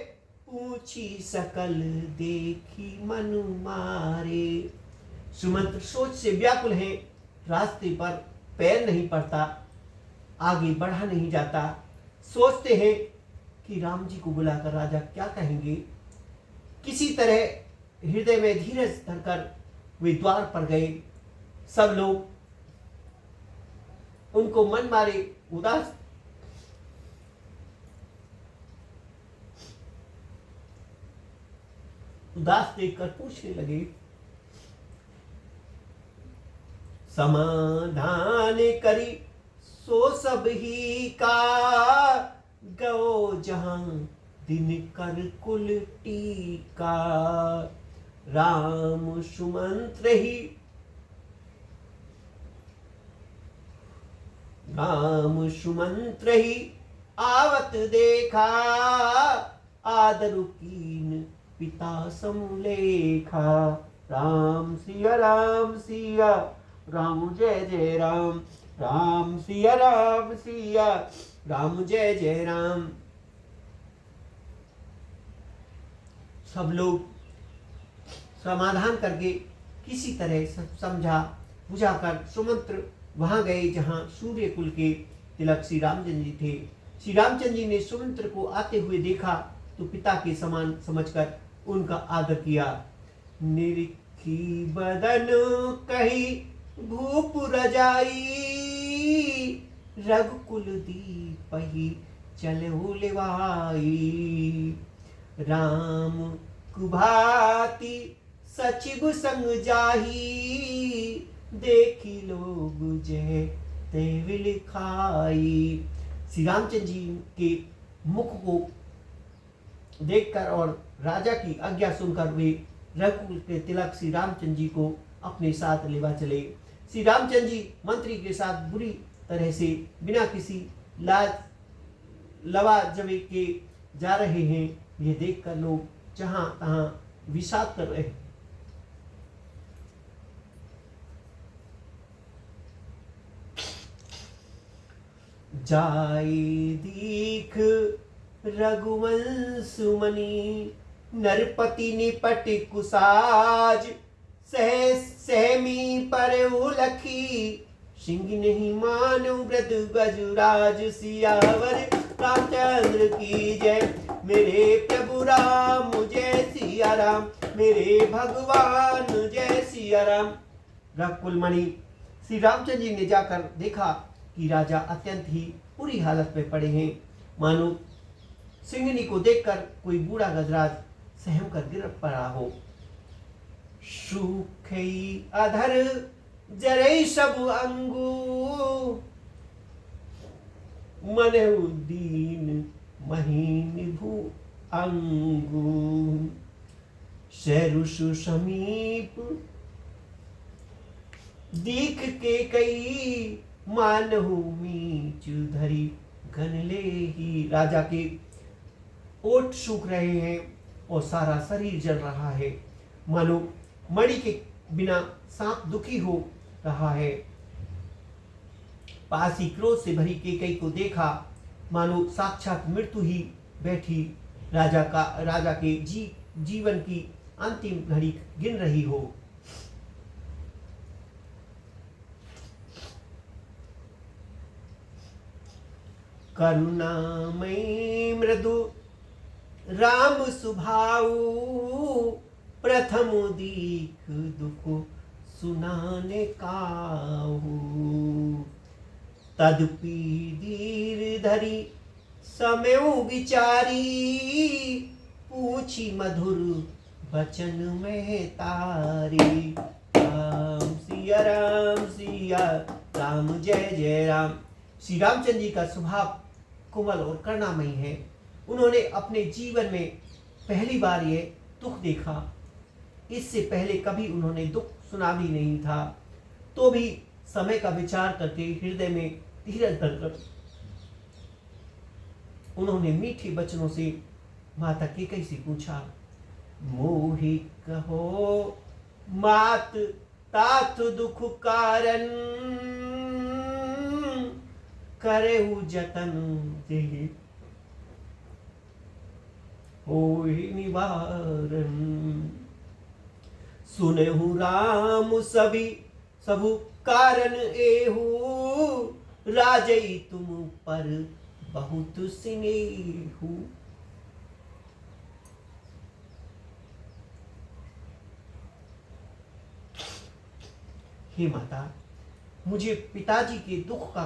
[SPEAKER 1] पूछी सकल देखी मनु मारे। सुमंत्र सोच से व्याकुल है, रास्ते पर पैर नहीं पड़ता, आगे बढ़ा नहीं जाता। सोचते हैं कि राम जी को बुलाकर राजा क्या कहेंगे। किसी तरह हृदय में धीरज धरकर वे द्वार पर गए। सब लोग उनको मन मारे उदास देखकर पूछने लगे, समाधान करी सो सब ही का, गो जहां दिन कर कुल टीका। राम सुमंत्र ही आवत देखा, आदरु कीन पिता समलेखा। राम सिया राम जय जय राम, राम सिया राम जय जय राम। सब लोग समाधान करके किसी तरह समझा बुझाकर सुमंत्र वहां गए जहां सूर्य कुल के तिलक श्री रामचंद्र जी थे। श्री रामचंद्र जी ने सुमंत्र को आते हुए देखा तो पिता के समान समझकर उनका आदर किया। निरीखी बदन कही भूप रजाई, रघुकुल दीपहि चलहु लेवाई। राम कुभाति सचिव संग जाही, देखी लोग जय तेविल खाई। श्री रामचंद्र जी के मुख को देखकर और राजा की आज्ञा सुनकर वे रघुकुल के तिलक श्री रामचंद्र जी को अपने साथ लेवा चले। श्री रामचंद्र जी मंत्री के साथ बुरी तरह से बिना किसी लवाजवे के जा रहे हैं। ये देखकर लोग जहां तहां विषाद कर रहे। जाए दीख रघुवंश मुनि, नरपति निपट कुसाज। सहमी पर उलखी, सिंह नहीं मानो व्रत गजराज सियावर रामचंद्र की जय। मेरे प्रभु राम जय सिया राम, मेरे भगवान जय सिया राम। रघुकुलमणि श्री रामचंद्र जी ने जाकर देखा कि राजा अत्यंत ही बुरी हालत में पड़े हैं, मानो सिंहनी को देखकर कोई बूढ़ा गजराज सहम कर गिर पड़ा हो। सूखई अधर जरई सब अंगू, मनहु दीन महीन भू अंगू। सरुषु समीप दीख के कई, मानहु मीच धरी घन ले ही। राजा के ओठ सूख रहे हैं और सारा शरीर जल रहा है, मानो मणि के बिना सांप दुखी हो रहा है। पास ही क्रोध से भरी केकई को देखा, मानो साक्षात मृत्यु ही बैठी राजा के जीवन की अंतिम घड़ी गिन रही हो। करुणामयी मृदु राम सुभाऊ, प्रथम दीख दुख सुनाने काहू। तदपि धीर धरी समयु विचारी, पूछी मधुर वचन में तारी। राम सिया राम जय जय राम। श्री रामचंद्र जी का स्वभाव कोमल और करुणामयी है। उन्होंने अपने जीवन में पहली बार ये दुख देखा। इससे पहले कभी उन्होंने दुख सुना भी नहीं था। तो भी समय का विचार करके हृदय में धीरज धरकर उन्होंने मीठे वचनों से माता केकई से पूछा, मोहि कहो मात तात दुख कारण, करेहु जतन देहि होहि निवारण। सुनेहु राम सबु कारण एहु, राजई तुम पर बहुत स्नेहु। हे माता, मुझे पिताजी के दुख का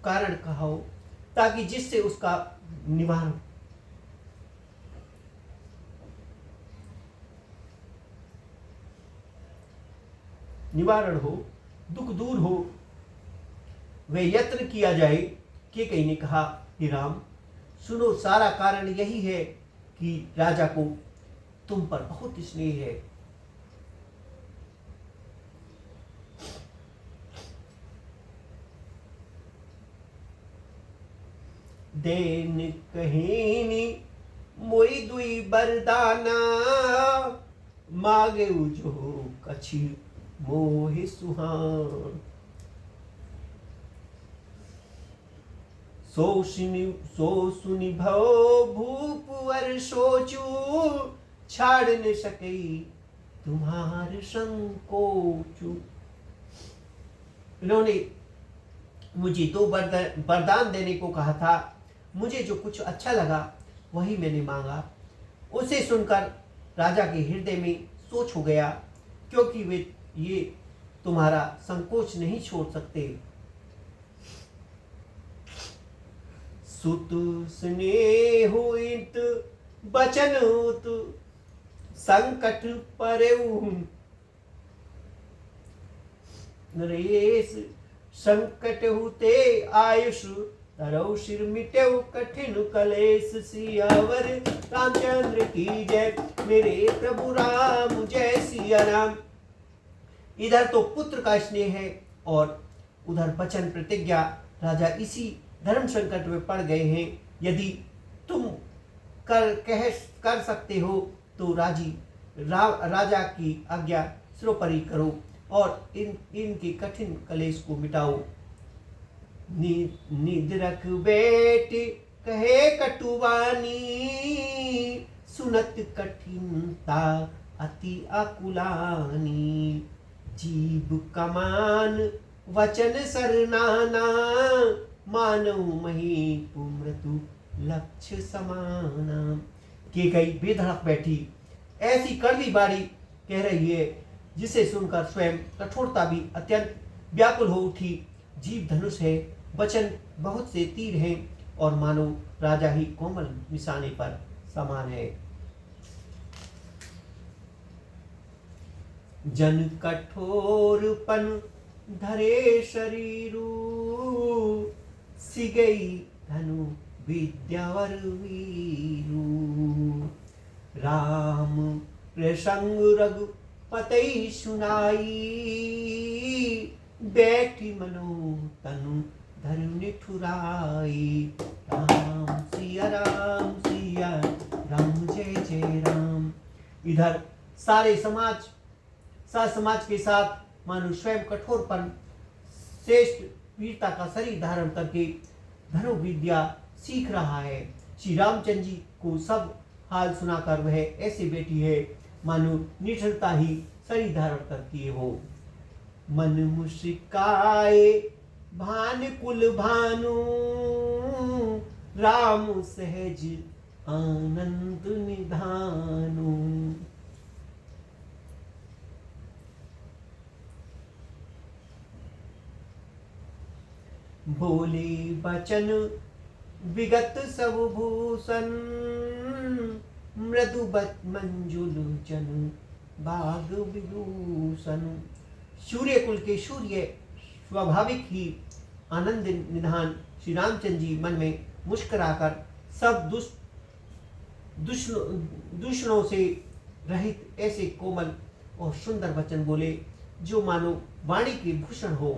[SPEAKER 1] कारण कहो, ताकि जिससे उसका निवारण हो, दुख दूर हो, वे यत्न किया जाए। केकई ने कहा, हे राम सुनो, सारा कारण यही है कि राजा को तुम पर बहुत स्नेह है। देन कहीनी मोई दुई बरदाना, मागे जो कछि मोहि सुहान। सो सुनि भव भूप वर सोचू, छाड़ न सके तुम्हार संकोचू। इन्होंने मुझे 2 वरदान देने को कहा था। मुझे जो कुछ अच्छा लगा वही मैंने मांगा। उसे सुनकर राजा के हृदय में सोच हो गया, क्योंकि वे ये तुम्हारा संकोच नहीं छोड़ सकते। सुत स्नेह होइत बचन होत, संकट परेउ नरेश। संकट हुते आयुष, तरौ सिर मिटेउ कठिन कलेश। सियावर रामचंद्र की जय, मेरे प्रभु राम जय सिया राम। इधर तो पुत्र का स्नेह है और उधर वचन प्रतिज्ञा। राजा इसी धर्म संकट में पड़ गए हैं। यदि तुम कर सकते हो तो राजा की आज्ञा सिरोपरि करो और इनके कठिन कलेश को मिटाओ। निद्रक बेटी कहे कटुवानी, सुनत कठिनता अति अकुलानी। जीव कमान वचन सरनाना, मानव मही मृत्यु लक्ष्य समाना। कैकेयी बेधड़क बैठी, ऐसी कड़वी बारी कह रही है जिसे सुनकर स्वयं कठोरता भी अत्यंत व्याकुल हो उठी। जीव धनुष है, वचन बहुत से तीर हैं, और मानो राजा ही कोमल निशाने पर समान है। जन कठोरपन धरे शरीरू, सिगई धनु विद्यावर वीरू। राम प्रसंग रघुपति सुनाई, बैठी मनो तनु धर्म निठुराई। राम सिया राम सिया राम, जय जय राम। इधर सारे समाज के साथ मानो स्वयं कठोरपन श्रेष्ठ वीरता का शरीर धारण करके धनु विद्या सीख रहा है। श्री रामचंद्र जी को सब हाल सुनाकर वह ऐसे बैठी है मानो निठुरता ही शरीर धारण करती हो। मन मुस्काए भान कुल भानु, राम सहज आनंद निधानु। बोले बचन विगत सब भूषण, मृदु मंजुल जन बाग विभूषण। सूर्य कुल के सूर्य स्वाभाविक ही आनंद निधान श्री रामचंद्र जी मन में मुस्कुराकर सब दूषणों से रहित ऐसे कोमल और सुंदर वचन बोले जो मानो वाणी के भूषण हो।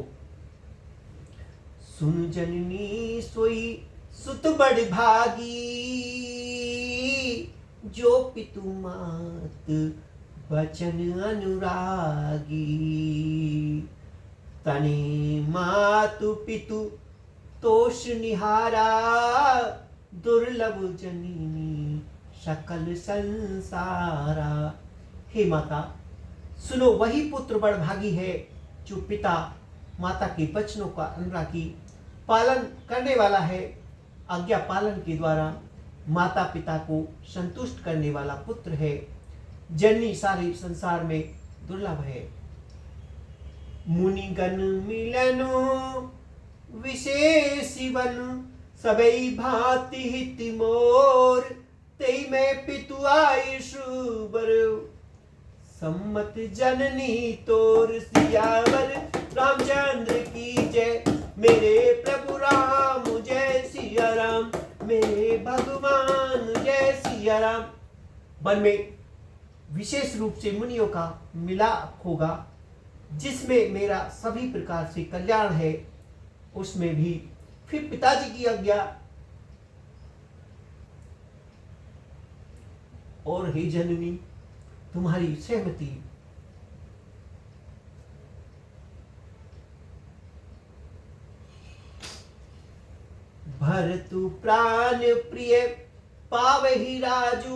[SPEAKER 1] सुन जननी सोई सुत बड़ भागी, जो पितु मात वचन अनुरागी। तने मातु पितु तोष निहारा, दुर्लभ जननी सकल संसारा। हे माता, सुनो, वही पुत्र बड़ भागी है जो पिता माता के वचनों का अनुरागी पालन करने वाला है। आज्ञा पालन के द्वारा माता पिता को संतुष्ट करने वाला पुत्र है। जननी सारे संसार में दुर्लभ है। मुनिगण मिलनु विशेष बन, सबई भांति हित मोर। तई में पितु आयुषु बर, सम्मत जननी तोर। सियावर रामचंद्र की जय, मेरे प्रभु राम जय सिया राम, मेरे भगवान जय सिया राम। वन में विशेष रूप से मुनियों का मिलाप होगा, जिसमें मेरा सभी प्रकार से कल्याण है। उसमें भी फिर पिताजी की आज्ञा। और हे जननी, तुम्हारी सहमति। भरतु प्राण प्रिय पावहि राजू,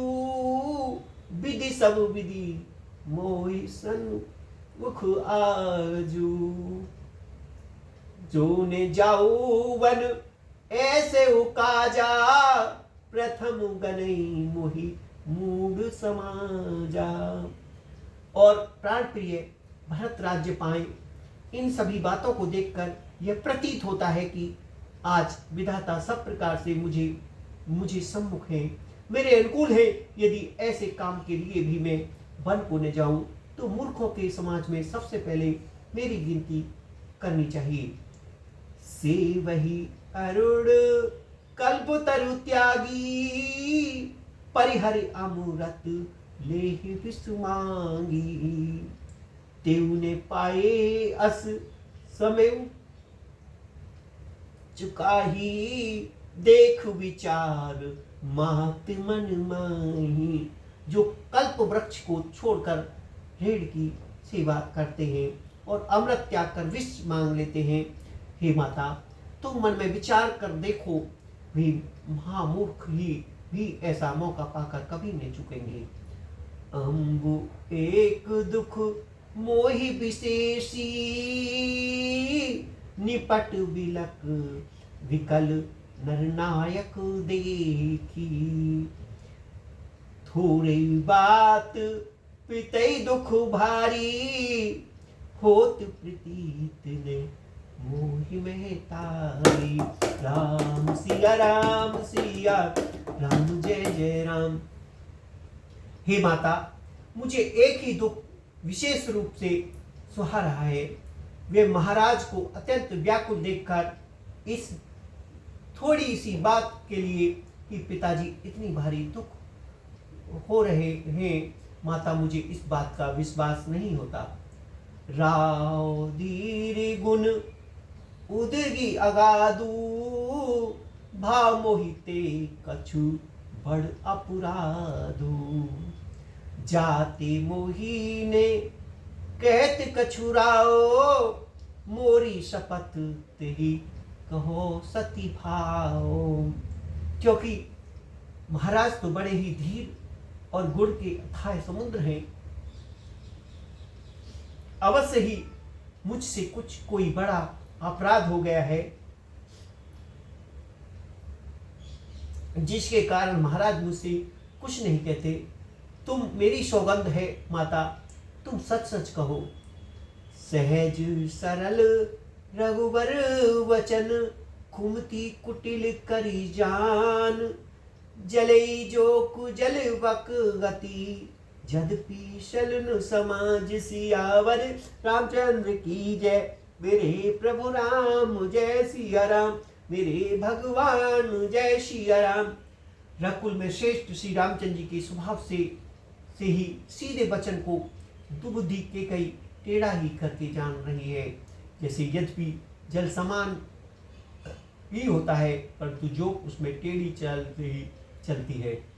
[SPEAKER 1] विधि सब विधि मोहि सन्मुख आजू। जो ने जाऊ वन ऐसे उकाजा, प्रथम गनई मोहि मूड समाजा। और प्राण प्रिय भरत राज्य पाए। इन सभी बातों को देखकर यह प्रतीत होता है कि आज विधाता सब प्रकार से मुझे सम्मुख है, मेरे अनुकूल है। यदि ऐसे काम के लिए भी मैं वन को न जाऊं तो मूर्खों के समाज में सबसे पहले मेरी गिनती करनी चाहिए। से वही अरुण कल्पतरु त्यागी, परिहरि अमृत लेहि विषु मांगी। तेऊ ने पाए अस समय चुकाही, देख विचार मात मन माही। जो कल्प वृक्ष को छोड़कर भेड़ की सेवा करते हैं और अमृत त्याग कर विष मांग लेते हैं, हे माता, तुम मन में विचार कर देखो, वे महामूर्ख ही भी ऐसा मौका पाकर कभी नहीं चुकेंगे। अम्बु एक दुख मोहि विशेषी निपट बिलक विकल नरनायक देखी। थोड़ी बात पितई दुख भारी होत प्रतीत ने मोहि में तारी। राम सिया राम सिया राम जय जय राम। हे माता, मुझे एक ही दुख विशेष रूप से सुहा रहा है। वे महाराज को अत्यंत व्याकुल देखकर इस थोड़ी सी बात के लिए कि पिताजी इतनी भारी दुख हो रहे हैं, माता मुझे इस बात का विश्वास नहीं होता। राव दीर गुण उदगी अगादू भाव मोहिते कछु बड़ अपराधू। जाते मोहीने कहत कछुराओ मोरी शपथ तेही कहो सती भाओ। क्योंकि महाराज तो बड़े ही धीर और गुण के अथाह समुद्र हैं, अवश्य ही मुझसे कुछ कोई बड़ा अपराध हो गया है जिसके कारण महाराज मुझसे कुछ नहीं कहते। तुम मेरी सौगंध है माता, तुम सच सच कहो। सहज सरल रघुवर वचन कुमति कुटिल करी जान। जलई जो कुजल वक गति जदपि शलन समाज सियावर। रामचंद्र की जय, मेरे प्रभु राम जय सिया राम, मेरे भगवान जय सिया राम। रकुल में श्रेष्ठ श्री रामचंद्र जी के स्वभाव से ही सीधे वचन को दुबुद्धि के कई टेढ़ा ही करके जान रही है। जैसे यद्यपि जल समान ही होता है परंतु जो उसमें टेढ़ी चलती है।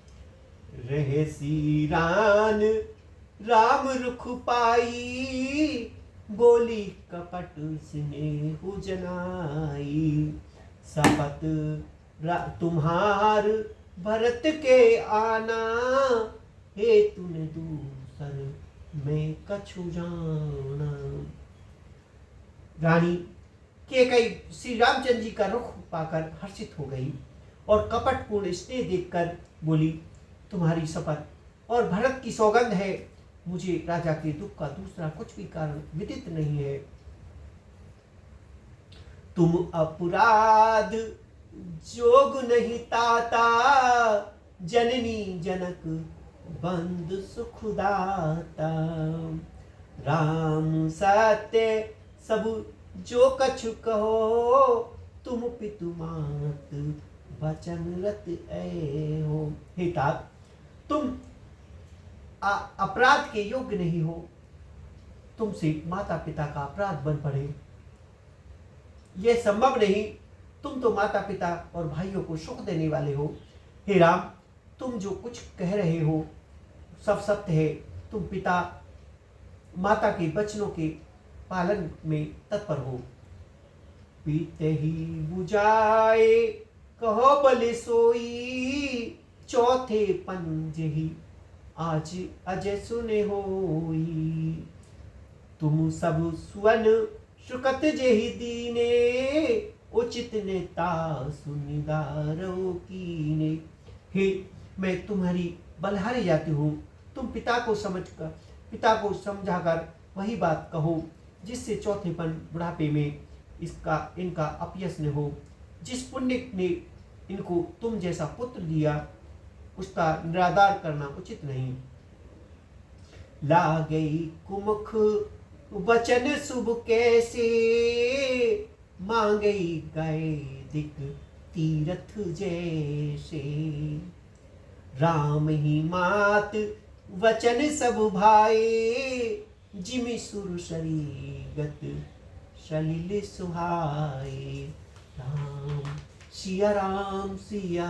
[SPEAKER 1] रहे सी रान राम रुख पाई बोली कपट स्नेह जनाई। सपत तुम्हार भरत के आना हे तूने दूसर मैं कछु जाना। रानी कैकेयी श्री रामचंद्र जी का रुख पाकर हर्षित हो गई और कपटपूर्ण स्नेह देखकर बोली, तुम्हारी शपथ और भरत की सौगंध है, मुझे राजा के दुख का दूसरा कुछ भी कारण विदित नहीं है। तुम अपराध जोग नहीं ताता जननी जनक बंद सुखदाता। राम सत्य सब जो कछु कहो तुम पितु मात वचन रत ऐ हो। हे तात, तुम अपराध के योग्य नहीं हो, तुमसे माता पिता का अपराध बन पड़े, यह संभव नहीं। तुम तो माता पिता और भाइयों को सुख देने वाले हो। हे राम, तुम जो कुछ कह रहे हो सब सत्य है। तुम पिता माता के वचनों के पालन में तत्पर हो। पीते ही बुझाए कहो बल सोई चौथे पंज ही आज अजय सुने होई। तुम सब सुवन सुकत जेहि दीने उचित नेता सुनिदारो कीने। हे, मैं तुम्हारी बलहारी जाती हूँ, तुम पिता को समझाकर वही बात कहो जिससे चौथेपन बुढ़ापे में इनका अपयश न हो। जिस पुण्य ने इनको तुम जैसा पुत्र दिया उसका निरादर करना उचित नहीं। ला गई कुमुख वचन शुभ कैसे मांगई गए दिक तीरथ जैसे। राम ही मात वचन सब भाए जिमि सुर शरीगत सलिल सुहाए। राम सिया राम सिया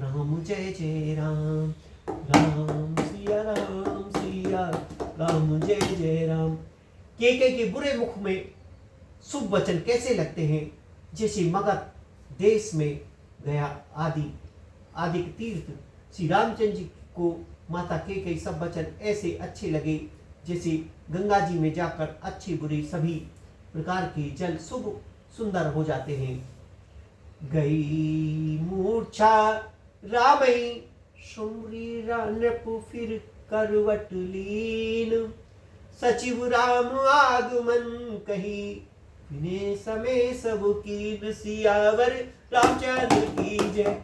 [SPEAKER 1] राम जय जय राम। राम सिया राम जय जय राम। कैकेयी के बुरे मुख में शुभ वचन कैसे लगते हैं, जैसे मगध देश में गया आदि तीर्थ श्री रामचंद्र जी को माता कैकेयी सब वचन ऐसे अच्छे लगे जैसे गंगा जी में जाकर अच्छे बुरे सभी प्रकार के जल शुभ सुंदर हो जाते हैं। गई मूर्छा रामई सुमरी नृप फिर करवट लीन, सचिव राम आगमन कही विने समय सब की सियावर रामचंद्र की जय।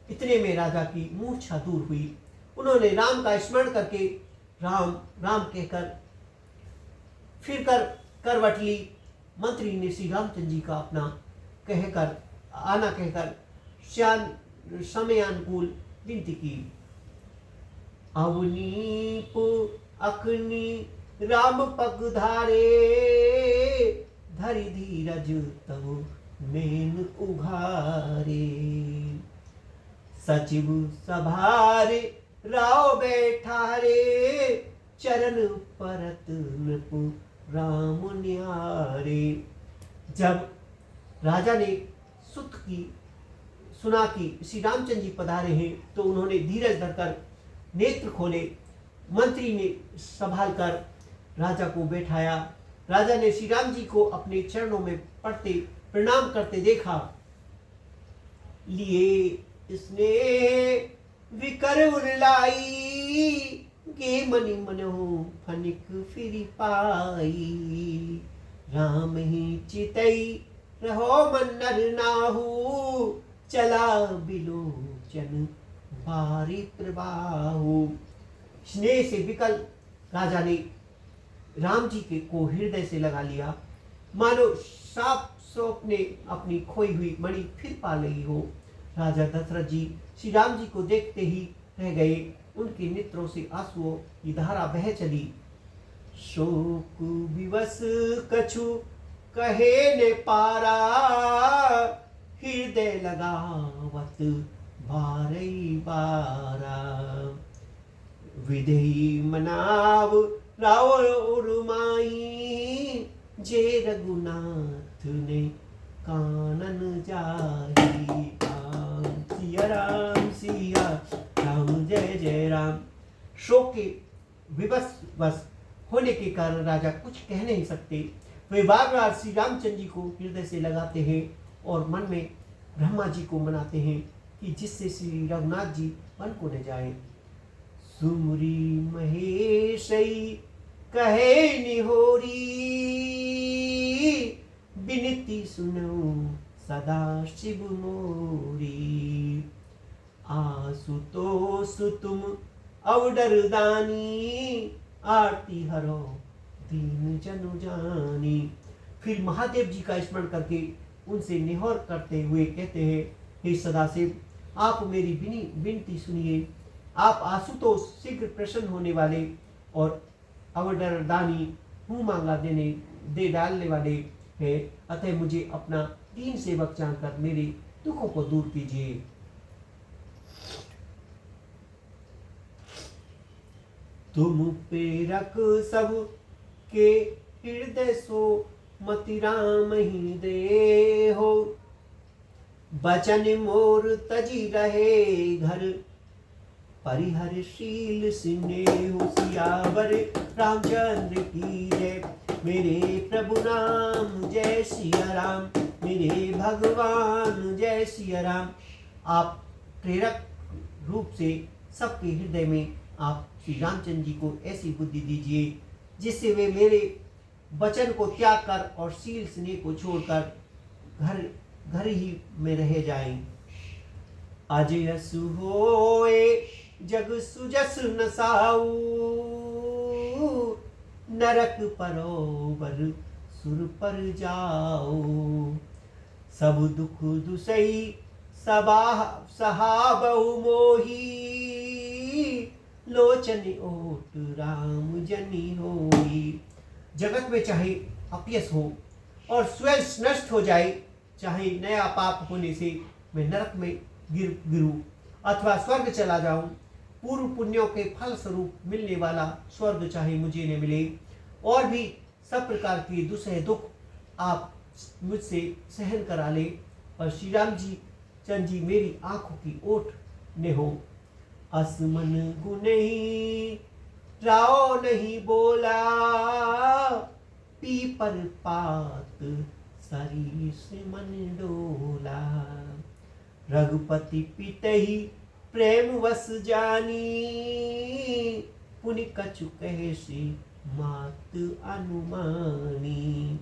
[SPEAKER 1] इतने में राजा की मूर्छा दूर हुई। उन्होंने राम का स्मरण करके राम राम कहकर फिर करवट ली। मंत्री ने श्री रामचंद्र जी का अपना कहकर आना कहकर समयानुकूल विनती की। अवनीप अग्नि राम पग धारे, धरि धीरज तव नैन उघारे। सचिव सभारे राव बैठारे, चरण परत नृप राम न्यारे। जब राजा ने सुना कि श्री रामचंद्र जी पधारे हैं तो उन्होंने धीरज धरकर नेत्र खोले। मंत्री ने संभाल कर राजा को बैठाया। राजा ने श्री राम जी को अपने चरणों में पड़ते प्रणाम करते देखा। लिए इसने विकर उरलाई, गे मनि मनहु फनिक फिरि पाई। राम ही चितई रहो मन्नर नाहु, चला बिलोचन बारी प्रबाहु। स्नेह से विकल राजा ने राम जी के को हृदय से लगा लिया, मानो सांप ने अपनी खोई हुई मणि फिर पा ली हो। राजा दशरथ जी श्री राम जी को देखते ही रह गए। उनके नेत्रों से आंसुओं की धारा बह चली। शोक विवश कछु कहे ने पारा, हृदय लगावत बारई बारा। विधेयी मनाव राव उर्माई, जे रघुनाथ ने कानन जाही। सिया राम जय जय राम। शोक के विवश होने के कारण राजा कुछ कह नहीं सकते। वे बार बार श्री रामचंद्र जी को हृदय से लगाते हैं और मन में ब्रह्मा जी को मनाते हैं कि जिससे श्री रघुनाथ जी वन को न जाए। सुमरी महेशई कहे निहोरी, बिनती सुनो सदा शिव मोरी। आसुतोष तुम अवडर दानी, आरती हरो दीन जनु जानी। फिर महादेव जी का स्मरण करके उनसे निहोर करते हुए कहते हैं, हे सदाशिव आप मेरी विनती सुनिए। आप आशुतोष शीघ्र प्रसन्न होने वाले और अवडर दानी मुँह मांगा दे डालने वाले हैं, अतः मुझे अपना दीन सेवक जानकर मेरे दुखों को दूर कीजिए। तुम प्रेरक सब के हृदय सो, मति राम ही दे हो। बचन मोर तजी रहे घर, परिहरशील सिनेहु सियावर रामचंद्र की जय। मेरे प्रभु राम जय सिया राम, मेरे भगवान जय सिया राम। आप प्रेरक रूप से सबके हृदय में आप श्री रामचंद्र जी को ऐसी बुद्धि दीजिए जिससे वे मेरे वचन को त्याग कर और शील स्नेह को छोड़कर घर ही में रह जाएं। अजयसु होए जग सुजस नसाऊ, नरक परोवर सुर पर जाओ। सब दुख दुसई सहाबहु मोही, लोचन ओट राम जनी होई। जगत में चाहे अपयश हो और स्वयं नष्ट हो जाए, चाहे नया पाप होने से मैं नरक में गिरूं अथवा स्वर्ग चला जाऊं, पूर्व पुण्यों के फल स्वरूप मिलने वाला स्वर्ग चाहे मुझे न मिले, और भी सब प्रकार के दुसह दुख आप मुझसे सहन करा ले, पर श्री राम जी चंद जी मेरी आंखों की ओट ने हो। असमन गुनही राव नहीं बोला, पीपर पात सरीस मन डोला। रघुपति पितहि प्रेम वस जानी, पुनि कछु कहसी मात अनुमानी।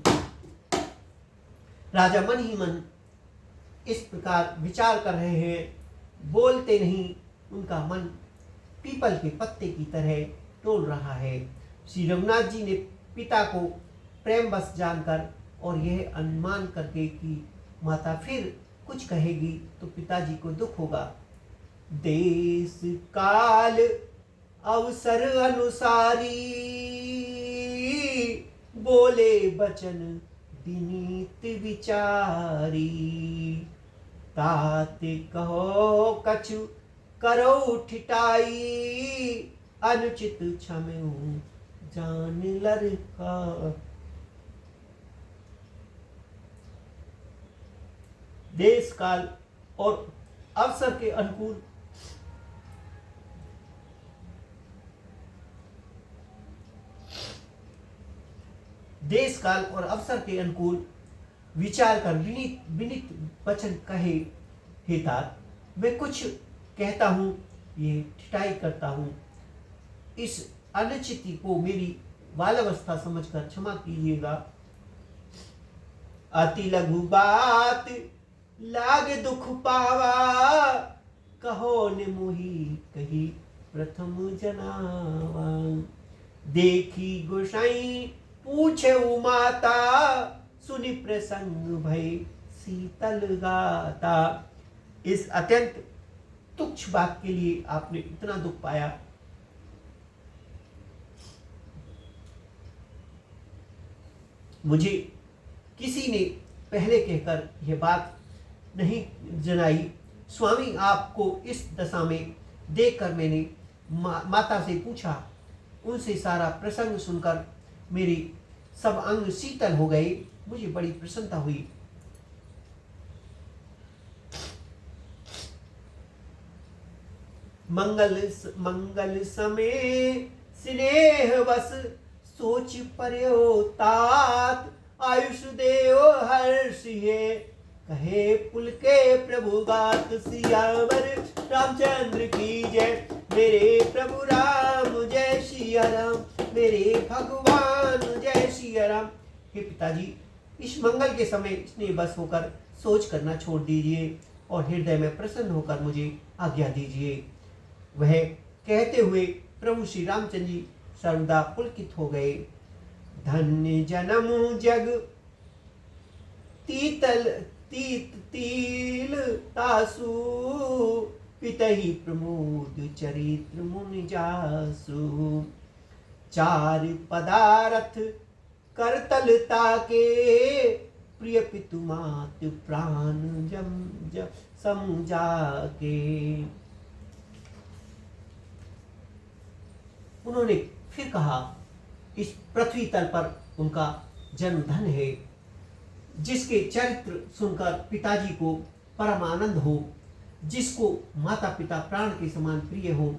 [SPEAKER 1] राजा मन ही मन इस प्रकार विचार कर रहे हैं, बोलते नहीं। उनका मन पीपल के पत्ते की तरह डोल रहा है। श्री रघुनाथ जी ने पिता को प्रेम बस जानकर और यह अनुमान करके कि माता फिर कुछ कहेगी तो पिताजी को दुख होगा, देश काल अवसर अनुसारी, बोले बचन विनीत विचारी। तात कहो कछु करो ठिठाई, अनुचित क्षम्यु जान लड़का। देश काल और अवसर के अनुकूल देश काल और अवसर के अनुकूल विचार कर विनीत विनीत वचन कहे, हे तात मैं कुछ कहता हूँ, ये ठिठाई करता हूँ, इस अनुचिति को मेरी बालावस्था समझकर क्षमा कीजिएगा। अति लघु बात लाग दुख पावा, कहो ने मोही कही प्रथम जनावा। देखी गोसाई पूछे माता, सुनि प्रसंग भई शीतल गाता। इस अत्यंत तुच्छ बात के लिए आपने इतना दुख पाया। मुझे किसी ने पहले कहकर यह बात नहीं जनाई। स्वामी आपको इस दशा में देखकर मैंने माता से पूछा। उनसे सारा प्रसंग सुनकर मेरी सब अंग शीतल हो गए। मुझे बड़ी प्रसन्नता हुई। मंगल समय स्नेह बस सोच पर्यो तात, आयुष देव हर्षिये कहे पुल के प्रभु गात। सियावर रामचंद्र की जय, मेरे प्रभु राम जय सिया राम, मेरे भगवान जय सिया राम। हे पिताजी, इस मंगल के समय स्नेह बस होकर सोच करना छोड़ दीजिए और हृदय में प्रसन्न होकर मुझे आज्ञा दीजिए। वह कहते हुए प्रभु श्री रामचंद्र जी सर्वदा पुलकित हो गए। धन्य जन्म जग तिल तासु, पितहि प्रमोद चरित्र मुनि जासु। चार पदार्थ करतलता के, प्रिय पितु मात प्राण जम समझा के। उन्होंने फिर कहा, इस पृथ्वी तल पर उनका जन्म धन है, जिसके चरित्र सुनकर पिताजी को परम आनंद हो, जिसको माता पिता प्राण के समान प्रिय हो।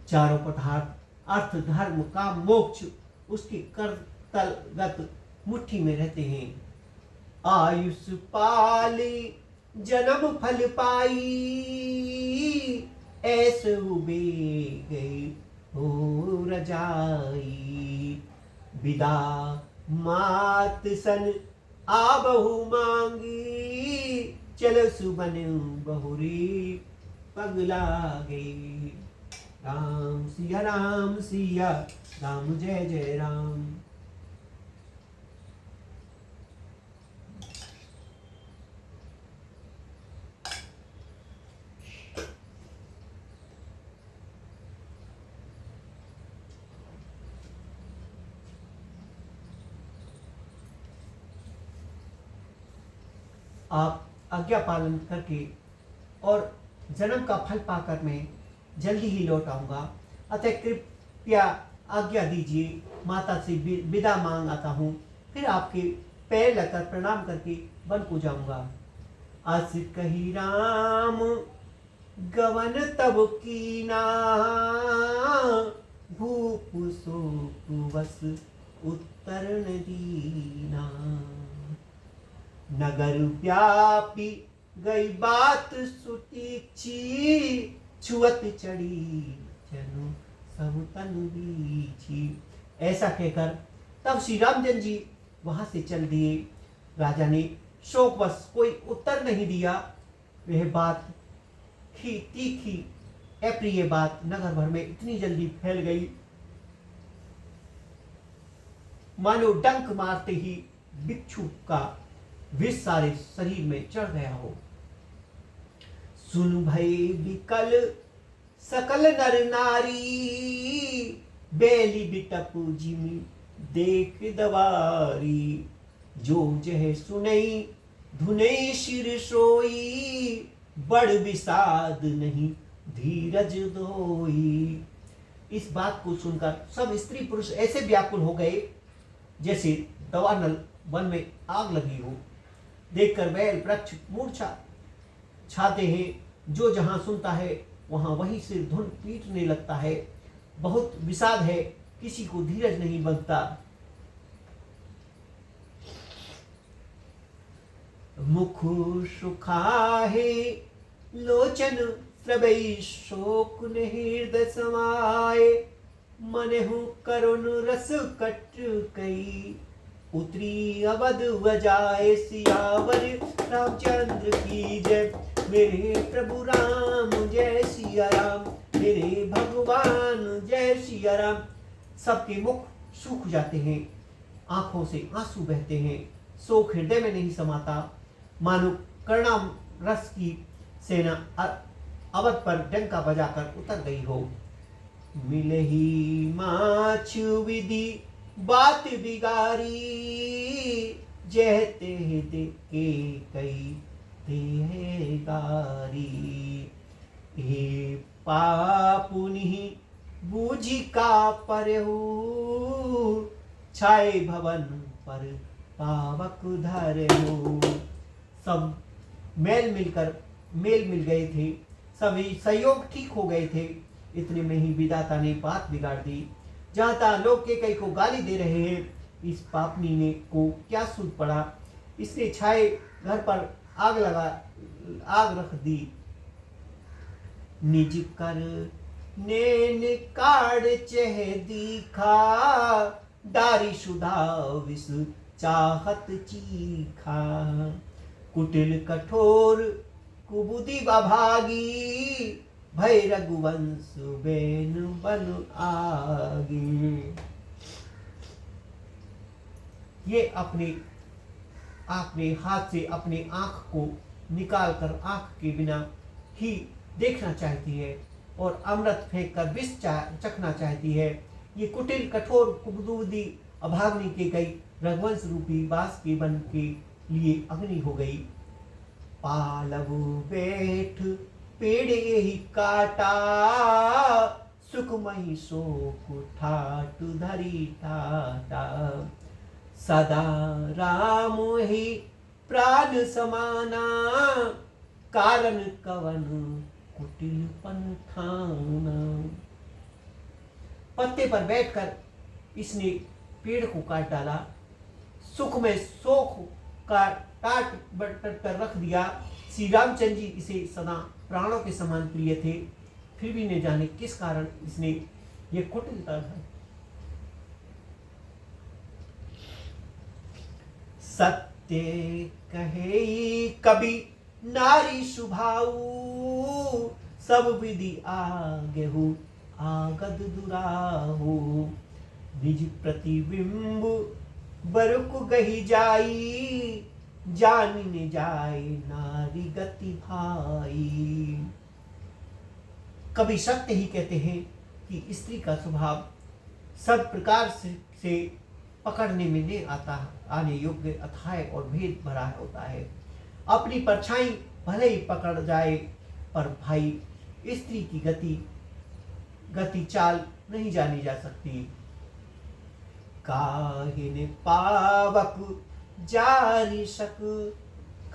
[SPEAKER 1] चारों पदार्थ अर्थ धर्म काम मोक्ष उसके करतलगत मुट्ठी में रहते हैं। आयुष पाली जन्म फल पाई, ऐसे उबे गई हो रजाई। विदा मात सन आबहु मांगी, चलो सुबन बहुरी पगला गई। राम सिया राम जय जय राम। आप आज्ञा पालन करके और जन्म का फल पाकर मैं जल्दी ही लौट आऊँगा, अतः कृपया आज्ञा दीजिए। माता से विदा मांग आता हूँ, फिर आपके पैर लगकर प्रणाम करके वन को जाऊँगा। अस कही राम गवन तब कीना, भूप शोक वस उत्तर न दीना। नगर व्यापी गई बात सुतीक्षी, छुअत चढ़ी जनु सब तन बीछी। ऐसा कहकर तब श्री रामचंद्र जी वहां से चल दिए। राजा ने शोकवश कोई उत्तर नहीं दिया। वह बात तीखी अप्रिय बात नगर भर में इतनी जल्दी फैल गई, मानो डंक मारते ही बिच्छू का विष सारे शरीर में चढ़ गया हो। सुन भई विकल सकल नर नारी, बेली बिटप जिमि देख दवारी। जो जह सुनई धुनई शिर सोई, बड़ विषाद नहीं धीरज धोई। इस बात को सुनकर सब स्त्री पुरुष ऐसे व्याकुल हो गए जैसे दवानल वन में आग लगी हो। देखकर बैल वृक्ष मूर्छा छाते हैं। जो जहां सुनता है वहां वहीं से धुन पीटने लगता है। बहुत विषाद है, किसी को धीरज नहीं बनता। मुख सुखाहे लोचन स्रवई, शोक हृदय समाये। मनहु करुण रस कट कई, उतरी अवध बजाए सियावर रामचंद्र की जय। मेरे प्रभु राम जय सिया राम, मेरे भगवान जय सिया राम। सबके मुख सूख जाते हैं, आंखों से आंसू बहते हैं, शोक हृदय में नहीं समाता। मानो करुणा रस की सेना अवध पर डंका बजाकर उतर गई हो। मिले ही माछ विधि बात बिगारी, जहते देखे कई ते गारी। हे पापुनि बूझी का परहु, छाए भवन पर पावक धरहु। सब मेल मिल गए थे, सभी सहयोग ठीक हो गए थे। इतने में ही विधाता ने बात बिगाड़ दी। जहां तहां लोग के कई को गाली दे रहे हैं, इस पापनी ने को क्या सूझ पड़ा। इसने छाए घर पर आग रख दी। निज कर नैन काढ़ चह दीखा, डारी सुधा विष चाहत चीखा। कुटिल कठोर कुबुद्धि अभागी, भय रघुवंश बेन बन आगे। ये अपने हाथ से अपने आंख को निकालकर आंख के बिना ही देखना चाहती है और अमृत फेंक कर विष चखना चाहती है। ये कुटिल कठोर कुबुद्धि अभाग्नि के गई, रघुवंश रूपी बास के बन के लिए अग्नि हो गई। पालव बैठ पेड़ ही काटा, सुखमयी शोक ठाट धरी टाटा। सदा राम ही प्राण समाना, कारण कवन कुटिल पंथाना। पत्ते पर बैठकर इसने पेड़ को काट डाला, सुख में शोक का टाट बट कर रख दिया। श्री रामचंद्र जी इसे सदा प्राणों के समान प्रिय थे, फिर भी न जाने किस कारण इसने ये कुटिलता था। सत्य कहे कभी नारी सुभाऊ, सब विधि आगेहु आगद दुराहु। निज प्रतिबिंब बरुक गही जाई, जानी ने जाए नारी गति भाई। कभी सत्य ही कहते हैं कि स्त्री का स्वभाव सब प्रकार से पकड़ने में नहीं आता, आने योग्य अथाह और भेद भरा होता है। अपनी परछाई भले ही पकड़ जाए, पर भाई स्त्री की गति चाल नहीं जानी जा सकती। काहिन पावक जारी शक,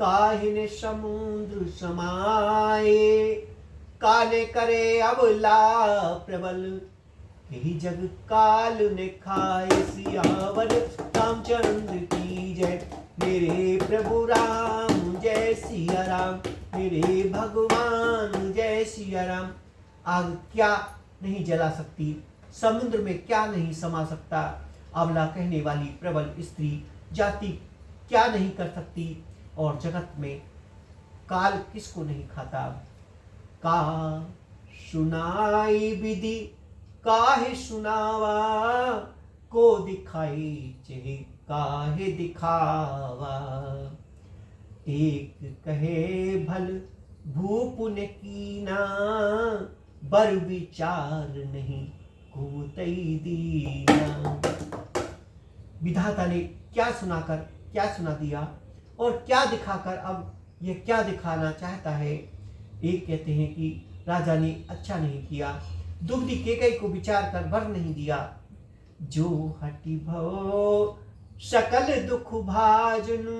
[SPEAKER 1] काहिन समुद्र समाए, काने करे अबला प्रबल, यही जग काल ने खाए। सियावर रामचंद्र की जय, मेरे प्रभु राम जय सिया राम, मेरे भगवान जय सिया राम। आग क्या नहीं जला सकती, समुद्र में क्या नहीं समा सकता, अबला कहने वाली प्रबल स्त्री जाति क्या नहीं कर सकती, और जगत में काल किसको नहीं खाता। का सुनाई विधि काहे सुनावा, को दिखाई चहे काहे दिखावा। एक कहे भल भूप ने कीना, बर विचार नहीं कोतई दीना। विधाता ने क्या सुनाकर क्या सुना दिया और क्या दिखाकर अब ये क्या दिखाना चाहता है। एक कहते हैं कि राजा ने अच्छा नहीं किया, दुग्धी केकई को विचार कर वर नहीं दिया। जो हटि भव सकल दुख भाजनु,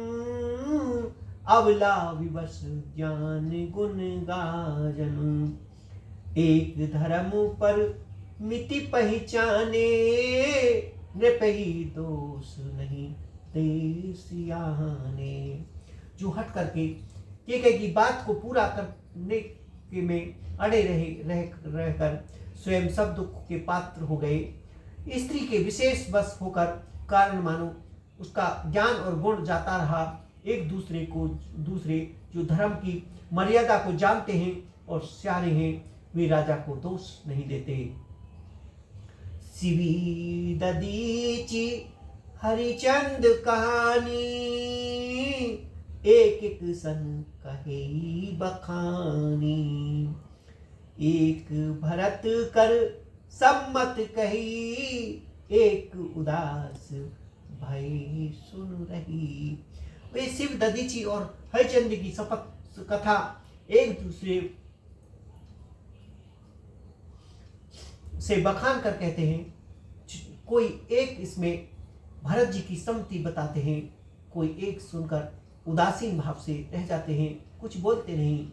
[SPEAKER 1] अबला विवश ज्ञान गुण गाजनु। एक धर्म पर मिति पहचाने, नृपहि दोष नहीं देसियाने। जो हट करके केकई की बात को पूरा करने के में अड़े रहकर स्वयं सब दुख के पात्र हो गए। स्त्री के विशेष बस होकर कारण मानो उसका ज्ञान और गुण जाता रहा। एक दूसरे जो धर्म की मर्यादा को जानते हैं और स्याने हैं, वे राजा को दोष नहीं देते। शिवी ददीची हरिचंद कहानी, एक एक सन कहे बखानी। एक भरत कर सम्मत कही, एक उदास भय सुन रही। वे शिव ददीची और हरिचंद की शपथ कथा एक दूसरे से बखान कर कहते हैं। कोई एक इसमें भरत जी की सम्मति बताते हैं, कोई एक सुनकर उदासीन भाव से रह जाते हैं, कुछ बोलते नहीं।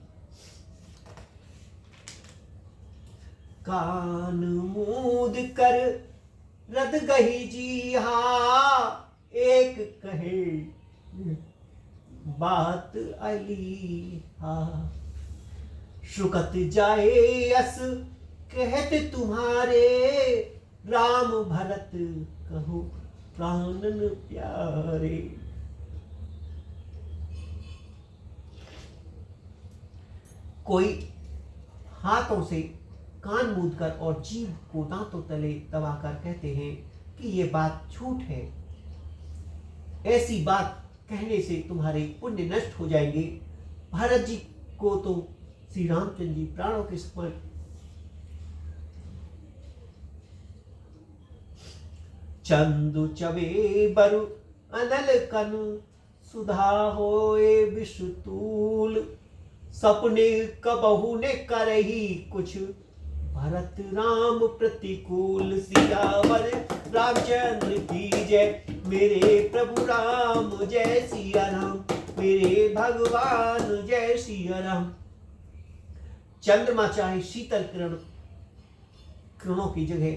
[SPEAKER 1] कान मूद कर रद गही जी हा, एक कहे बात अली हा। शुकत जाए यस कहत तुम्हारे, राम भरत कहो प्राणन प्यारे। कोई हाथों से कान मूंदकर और जीभ को दांतों तले दबाकर कहते हैं कि ये बात झूठ है, ऐसी बात कहने से तुम्हारे पुण्य नष्ट हो जाएंगे। भरत जी को तो श्री रामचंद्र जी प्राणों के समान चंदु चवे बरु अनल कनु, सुधा होए विषतूल। सपने कबहू ने करही कुछ, भरत राम प्रतिकूल। सियावर रामचंद्र की जय, मेरे प्रभु राम जय सिया राम, मेरे भगवान जय सिया राम। चंद्रमा चाहे शीतल किरणों की जगह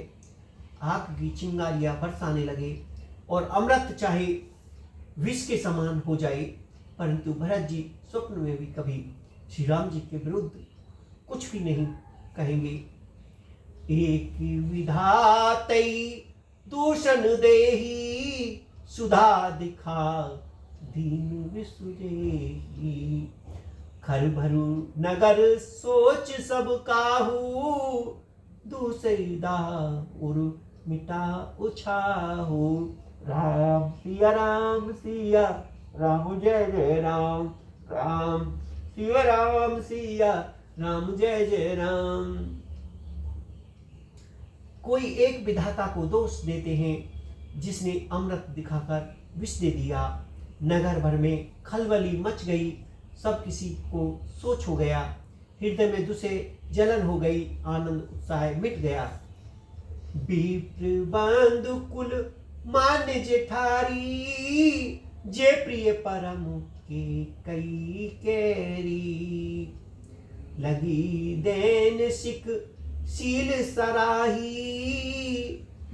[SPEAKER 1] आग की चिंगारियां बरसाने लगे और अमृत चाहे विष के समान हो जाए, परंतु भरत जी स्वप्न में भी कभी श्री राम जी के विरुद्ध कुछ भी नहीं कहेंगे। एक विधातई दूषण देही, सुधा दिखा दीन विसुजेही। खर भरु नगर सोच सब काहू, दूसरी दाउर मिटा उछाहू। राम सिया राम जय जय राम, राम सिया राम जय जय राम। कोई एक विधाता को दोष देते हैं जिसने अमृत दिखाकर विष दे दिया। नगर भर में खलबली मच गई, सब किसी को सोच हो गया, हृदय में दुसे जलन हो गई, आनंद उत्साह मिट गया। विप्र बांधु कुल मान जेठारी, जे प्रिय परम के कई केरी, लगी देन सिक शील सराही,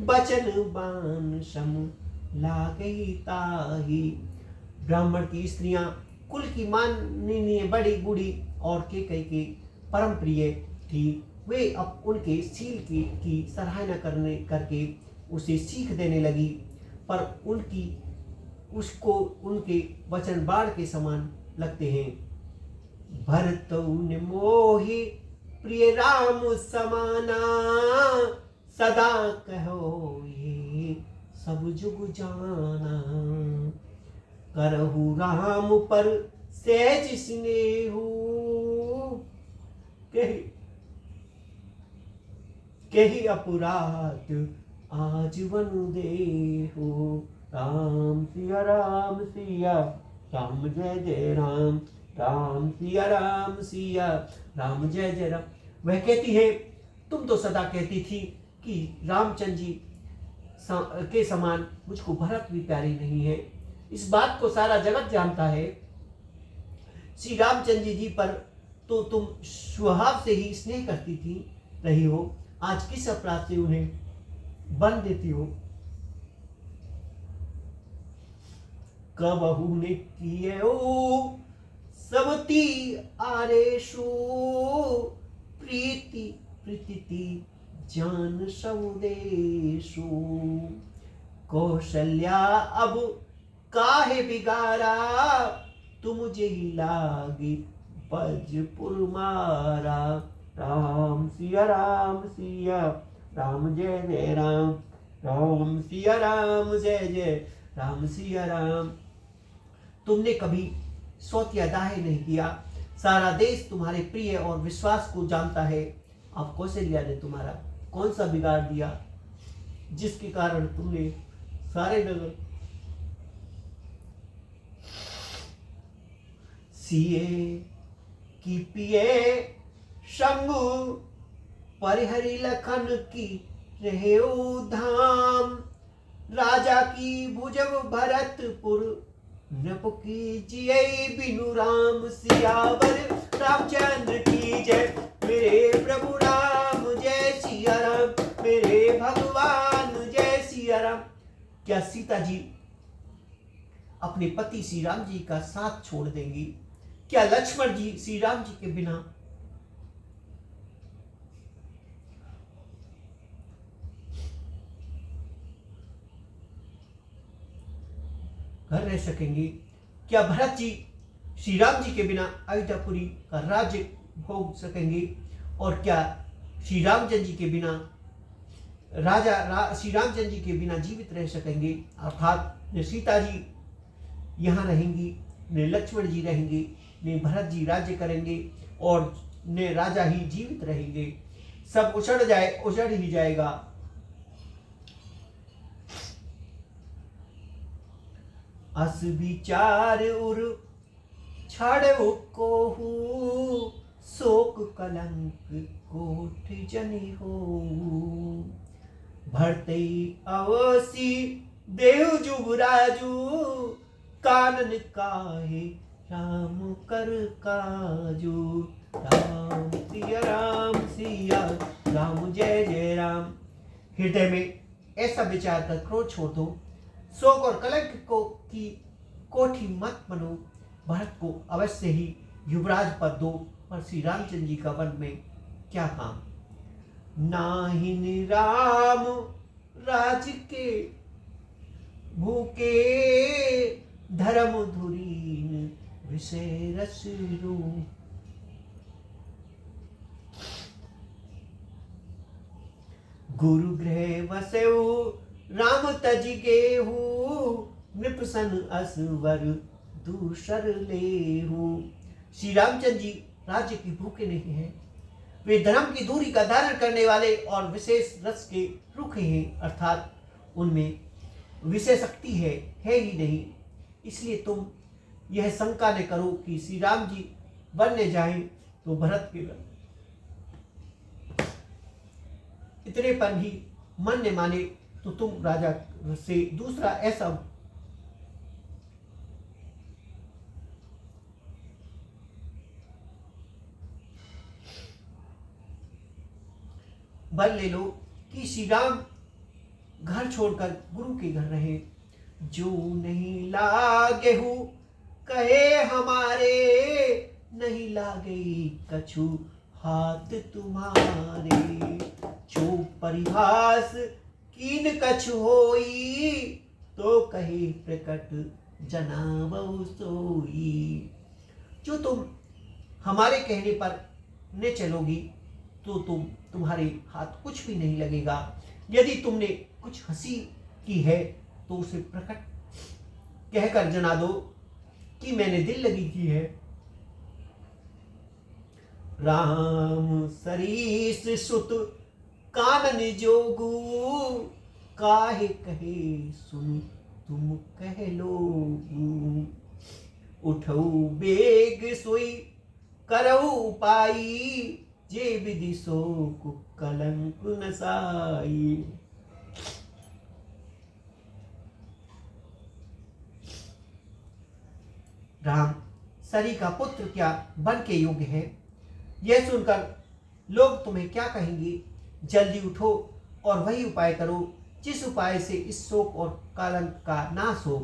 [SPEAKER 1] बचन बान सम लागई ताही। ब्राह्मण की स्त्रियां कुल की माननीय बड़ी बूढ़ी और केकई के परम प्रिय थी। वे अब उनके शील की सराहना करके उसे सीख देने लगी, पर उसको उनके वचन बाण के समान लगते हैं। भरत ने मोहि प्रिय राम समाना, सदा कहो ये सब जुग जाना। करहु राम पर सहज स्नेहु, कही अपराध आज बनु देहु। राम सिया राम सिया राम जय जय राम, राम सिया राम सिया राम जय जय राम। वह कहती है, तुम तो सदा कहती थी कि रामचंद्र जी के समान मुझको भरत भी प्यारी नहीं है। इस बात को सारा जगत जानता है। श्री रामचंद्र जी पर तो तुम स्वभाव से ही स्नेह करती थी रही हो, आज किस अपराध से उन्हें बन देती हो। कबहू ने किए सबती आरेशु, प्रीति प्रीति जान सौदेशु। कौशल्या अब काहे बिगारा, तुम जेहि लागी बजपुर मारा। राम सिया राम जय जय राम, राम सिया राम जय जय राम सिया राम। तुमने कभी सौतिया दाहे नहीं किया, सारा देश तुम्हारे प्रिय और विश्वास को जानता है। अब कौशल्या ने तुम्हारा कौन सा बिगाड़ दिया जिसके कारण तुमने सारे नगर सिए की पिए शंभु, परिहरि लखन की रहे धाम। राजा की भुजब भरतपुर, नप की जिये बिनु राम। सियावर रामचंद्र की जय, मेरे प्रभु राम जय सिया राम, मेरे भगवान जय सिया राम। क्या सीता जी अपने पति श्री राम जी का साथ छोड़ देंगी? क्या लक्ष्मण जी श्री राम जी के बिना घर रह सकेंगे? क्या भरत जी श्री राम जी के बिना अयोध्यापुरी का राज्य भोग सकेंगे? और क्या श्री रामचंद्र जी के बिना श्री रामचंद्र जी के बिना जीवित रह सकेंगे? अर्थात न सीता जी यहाँ रहेंगी, न लक्ष्मण जी रहेंगे, न भरत जी राज्य करेंगे और न राजा ही जीवित रहेंगे। सब उजड़ ही जाएगा। अस विचार उर छाड़ो कोहू, शोक कलंक कोठ जनि हो। भरते अवसी देव जुगराजू, कानन काहे राम कर काजू। राम सिया राम जय जय राम। हृदय में ऐसा विचार कर क्रोध छोड़ दो, शोक और कलंक की कोठी मत बनो। भरत को अवश्य ही युवराज पद दो, पर श्री रामचंद्र जी का वन में क्या काम? नाहिन राम राज के भूखे, धर्म धुरीन विषय रस रू। गुरु गृह वसेऊ राम तज गेहू, नृपसन असवर दूसर लेहू। श्री रामचंद्र जी राज्य की भूखे नहीं हैं, वे धर्म की दूरी का धारण करने वाले और विशेष रस के रुखे हैं, अर्थात उनमें विशेष शक्ति है ही नहीं। इसलिए तुम यह शंका न करो कि श्री राम जी बनने जाएं तो भरत के इतने पर ही मन ने माने तो तुम राजा से दूसरा ऐसा बल ले लो कि श्री राम घर छोड़कर गुरु के घर रहे। जो नहीं लागे हूँ कहे हमारे, नहीं लागे कछु हाथ तुम्हारे। जो परिहास कीन कछु होई, तो कहे प्रकट जनावो सोई। जो तुम हमारे कहने पर न चलोगी तो तुम्हारे हाथ कुछ भी नहीं लगेगा। यदि तुमने कुछ हंसी की है तो उसे प्रकट कहकर जना दो कि मैंने दिल लगी की है। राम सरीस सुत कानन जोगू, काहे कहे सुन तुम कह लोगू। उठऊ बेग सोई करऊ उपाई, जे विधि सो कलंक नसाई। राम सरी का पुत्र क्या बन के योग्य है? यह सुनकर लोग तुम्हें क्या कहेंगे? जल्दी उठो और वही उपाय करो जिस उपाय से इस शोक और कलंक का नाश हो।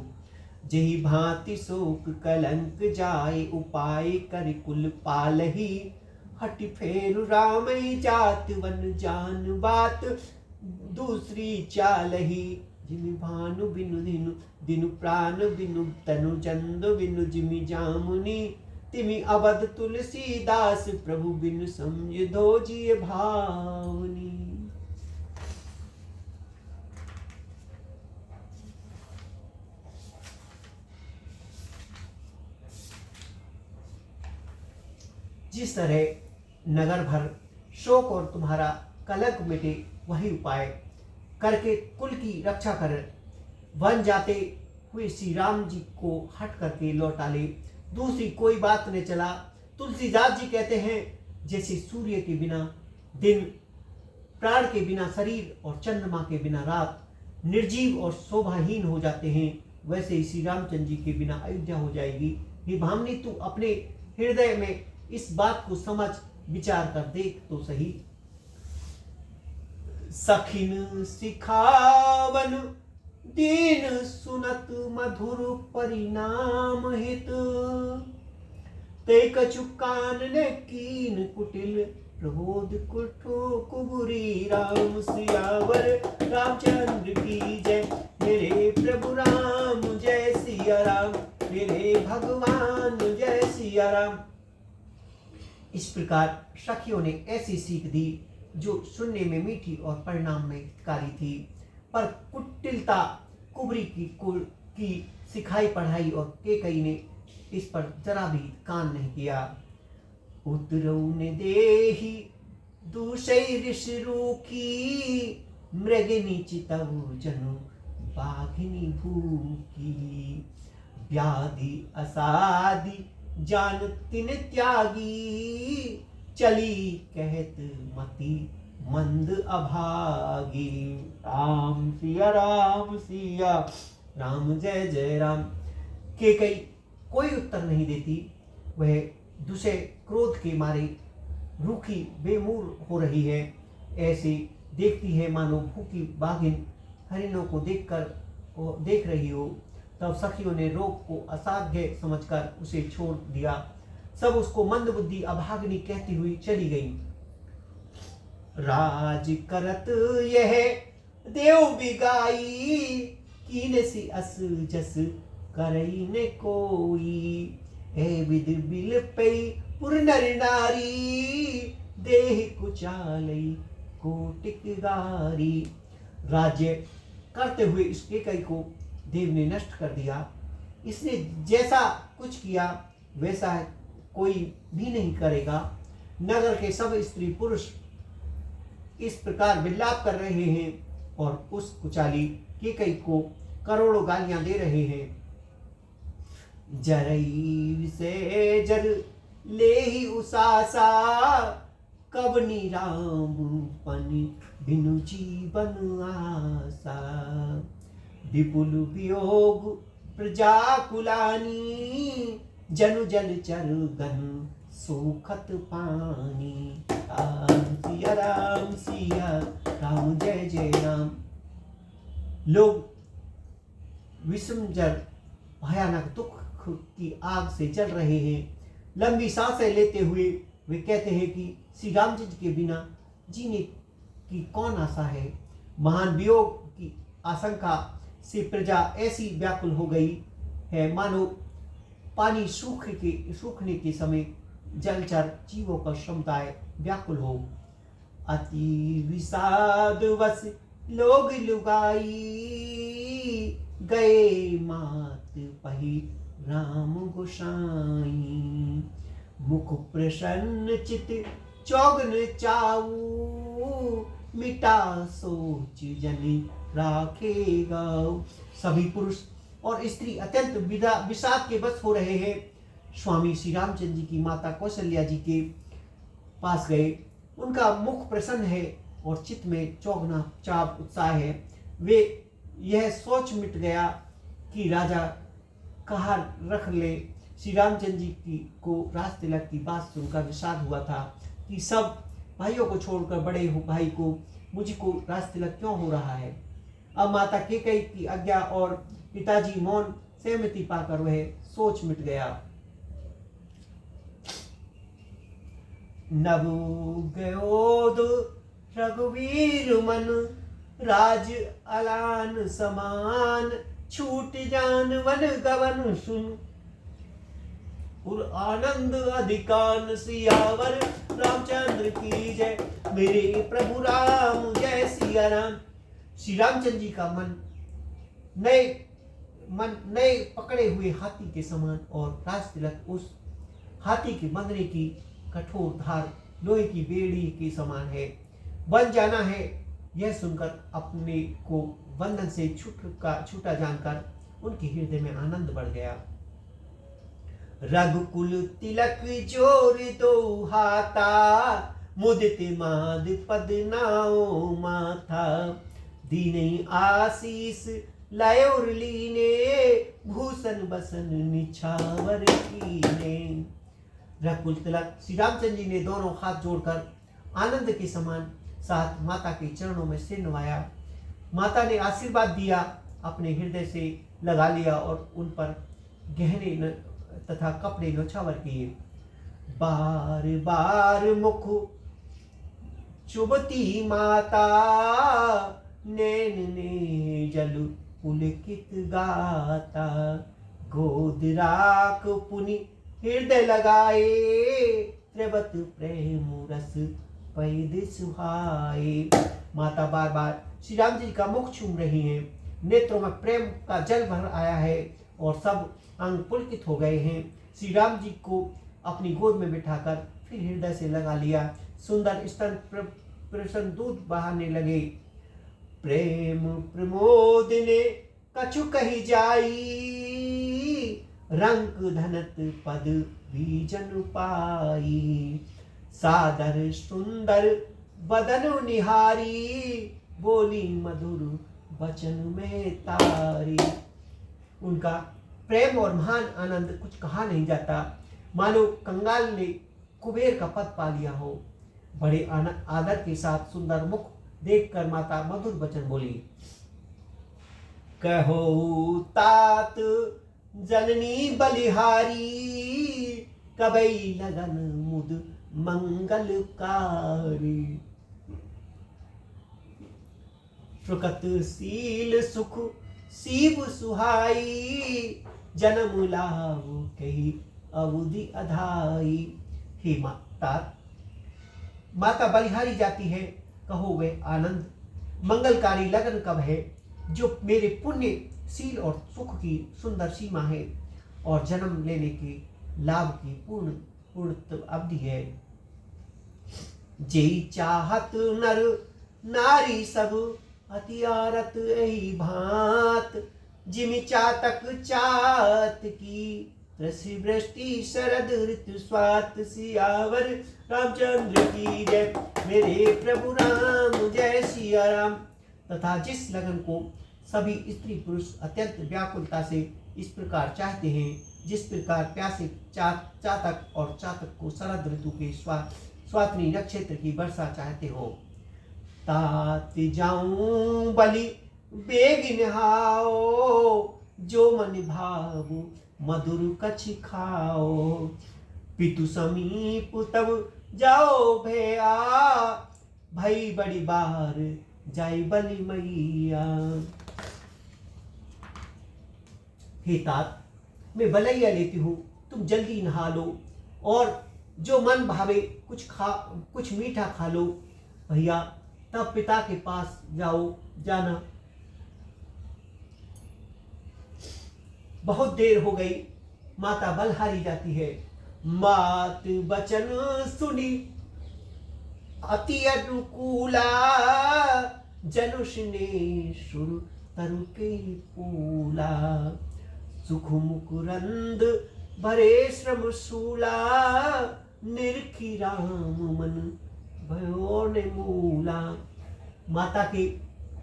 [SPEAKER 1] जेहि भांति शोक कलंक जाए, उपाय कर कुल पालही। हट फेरु राम जात वन जान बात, दूसरी चालही। जिमि भानु बिनु दिनु दिनु प्राण बिनु तनु जंदु बिनु जिमि जामुनी। तिमि अवध तुलसीदास प्रभु बिनु समझो जिय भावनी। जिस तरह नगर भर शोक और तुम्हारा कलंक मिटे, वही उपाय करके कुल की रक्षा कर वन जाते हुए श्री राम जी को हट करके लौटा ले। दूसरी कोई बात न चला। तुलसीदास जी कहते हैं, जैसे सूर्य के बिना दिन, प्राण के बिना शरीर और चंद्रमा के बिना रात निर्जीव और शोभाहीन हो जाते हैं, वैसे ही श्री रामचंद्र जी के बिना अयोध्या हो जाएगी। हे भामनी, तू अपने हृदय में इस बात को समझ विचार कर देख तो सही। सखिन सिखावन दीन सुनत मधुर परिणाम हित, ते कछु कानन कीन कुटिल प्रबोध कुठो कुबुरी। राम सियावर रामचंद्र की जय, मेरे प्रभु राम जय सिया राम, मेरे भगवान जय सिया राम। इस प्रकार सखियों ने ऐसी सीख दी जो सुनने में मीठी और परिणाम में हितकारी थी, पर कुटिलता कुबरी की सिखाई पढ़ाई और केकई ने इस पर जरा भी कान नहीं किया। उतरऊ ने देही दूसई ऋषि रूखी, मृगिनी चितऊ जनु बाघिनी भूखी। व्याधि असादि जान तिन त्यागी, चली कहत मति मंद अभागी। राम सिया राम जय जय राम। केकई कोई उत्तर नहीं देती। वह दूसरे क्रोध के मारे रूखी बेमूल हो रही है। ऐसे देखती है मानो भूखी बाघिन हरिणों को देख रही हो। तब सखियों ने रोग को असाध्य समझकर उसे छोड़ दिया। सब उसको मंदबुद्धि अभागिनी कहती हुई चली गई। राज करत यह देव बिगाई, कीन सी अस जस करई ने कोई। हे विद बिल पई पुर नर नारी, देह कुचालई कोटिक गारी। राज्य करते हुए इस केकई को देव ने नष्ट कर दिया। इसने जैसा कुछ किया वैसा कोई भी नहीं करेगा। नगर के सब स्त्री पुरुष इस प्रकार विलाप कर रहे हैं और उस कुचाली केकई को करोड़ों गालियां दे रहे हैं। जरई से जर ले ही उसासा, कबनी राम पनि बिनु जीवन आसा। विपुल वियोग प्रजा कुलानी, जनु जल चर गन सूखत पानी। राम सिया राम जय जय राम। लोग विषम जल भयानक दुख की आग से जल रहे हैं। लंबी सांसें लेते हुए वे कहते हैं कि श्री रामचंद्र के बिना जीने की कौन आशा है। महान वियोग की आशंका से प्रजा ऐसी व्याकुल हो गई है मानो पानी सूखने के समय जलचर जीवों पर क्षमताएं व्याकुल हो। अति विषाद वश लोग लुगाई गए मात पही राम गोसाई। मुख प्रसन्न चित चौगन चाऊ मिटा सोच जन राखेगा। सभी पुरुष और स्त्री अत्यंत विषाद के बस हो रहे हैं। स्वामी श्री रामचंद्र जी की माता कौशल्या जी के पास गए। उनका मुख प्रसन्न है और चित्त में चौगना चाप उत्साह है। वे यह सोच मिट गया कि राजा कहाँ रख ले। श्री रामचंद्र जी की को राज तिलक की बात सुनकर विषाद हुआ था कि सब भाइयों को छोड़कर बड़े भाई को मुझको राज तिलक क्यों हो रहा है। अब माता कैकेयी की आज्ञा और पिताजी मौन सहमति पाकर वह सोच मिट गया। नभ गयोद रघुवीर मन राज अलान समान। छूट जान वन गवन सुन पुर आनंद अधिकान। सियावर रामचंद्र की जय। मेरे प्रभु राम जय सिया राम। श्री रामचंद्र जी का मन नए पकड़े हुए हाथी के समान और राज तिलक उस हाथी के बंधने की कठोर धार लोहे की बेड़ी के समान है। बन जाना है यह सुनकर अपने को बंधन से छूटा जानकर उनके हृदय में आनंद बढ़ गया। रघुकुल तिलक जोर दो हाथा मुदित माद पद नाओ माथा। दीने आशीष लायोर लीने भूषण बसन निछावर कीने। रघुकुल तिलक श्री रामचंद्र जी ने दोनों हाथ जोड़कर आनंद के समान साथ माता के चरणों में सिर नवाया। माता ने आशीर्वाद दिया, अपने हृदय से लगा लिया और उन पर गहने तथा कपड़े नौछावर किए। बार बार मुख चुभती माता नैन ने जल पुलकित गाता। गोद राख पुनि हृदय लगाए त्रिवत प्रेम रस पैद सुहाए। माता बार बार श्री राम जी का मुख चूम रही हैं। नेत्रों में प्रेम का जल भर आया है और सब अंग पुलकित हो गए हैं। श्री राम जी को अपनी गोद में बिठाकर फिर हृदय से लगा लिया। सुंदर स्तन प्रसन्न दूध बहाने लगे। प्रेम प्रमोद ने कछु कही जाई। रंक धनत पद बीजन पाई। सादर सुंदर बदन निहारी। बोली मधुर वचन में तारी। उनका प्रेम और महान आनंद कुछ कहा नहीं जाता। मानो कंगाल ने कुबेर का पद पा लिया हो। बड़े आदर के साथ सुंदर मुख देखकर माता मधुर वचन बोली। कहो तात जननी बलिहारी। कबई लगन मुद मंगलकारी। सुकत शील सुख शिव सुहाई। जन्म लाभ कही अवधि अधाई। हे माता बलिहारी जाती है, कहो वे आनंद मंगलकारी लगन कब है। जो मेरे पुण्य शील और सुख की सुंदर सीमा है और जन्म लेने के लाभ की पूर्ण अवधि है। जेई चाहत नर नारी सब हथियारत यही भांत। जिमि चातक चात की ऋषि वृष्टि शरद ऋतु स्वात। सियावर रामचंद्र की जय। मेरे प्रभु राम जय सिया राम। तथा जिस लगन को सभी स्त्री पुरुष अत्यंत व्याकुलता से इस प्रकार चाहते हैं जिस प्रकार प्यासे चातक और चातक को शरद ऋतु के स्वातिनी नक्षत्र की वर्षा चाहते हो। तात जाऊं बलि बेग नहाओ, जो मन भावु मधुर कछ खाओ। पितु समीप तब जाओ भैया, भई बड़ी बार जाई बलि मैया। हे तात, मैं बलैया लेती हूँ, तुम जल्दी नहा लो और जो मन भावे कुछ मीठा खा लो भैया, तब पिता के पास जाना। बहुत देर हो गई, माता बलहारी जाती है। मात बचन सुनी अति अनुकूला, जनुष ने सुर तरु के पूला। सुख मुकुरंद भरे श्रम शूला, निरखी राम मन भयो ने मूला। माता के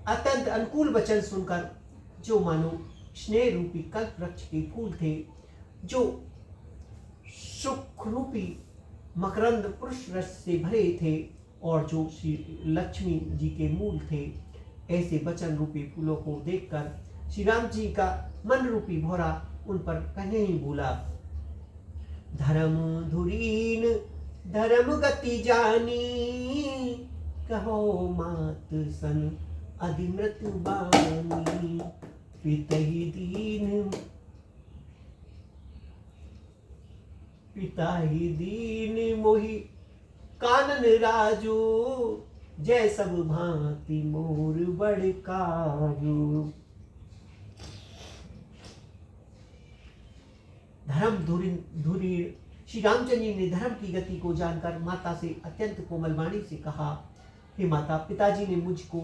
[SPEAKER 1] अत्यंत अनुकूल वचन सुनकर जो मानो स्नेह रूपी कल्प वृक्ष के फूल थे, जो सुख रूपी मकरंद पुरुष रस से भरे थे और जो श्री लक्ष्मी जी के मूल थे, ऐसे वचन रूपी फूलों को देखकर श्री राम जी का मन रूपी भौरा उन पर कहने ही बोला। धर्म धुरीन धर्म गति जानी, कहो मात सन अधिमृत बानी। पिता ही दीन मोहि कानन राजू, जय सब भांति मोर बड़ काजू। धर्म धुरीण श्री रामचंद्र जी ने धर्म की गति को जानकर माता से अत्यंत कोमल वाणी से कहा, हे माता, पिताजी ने मुझको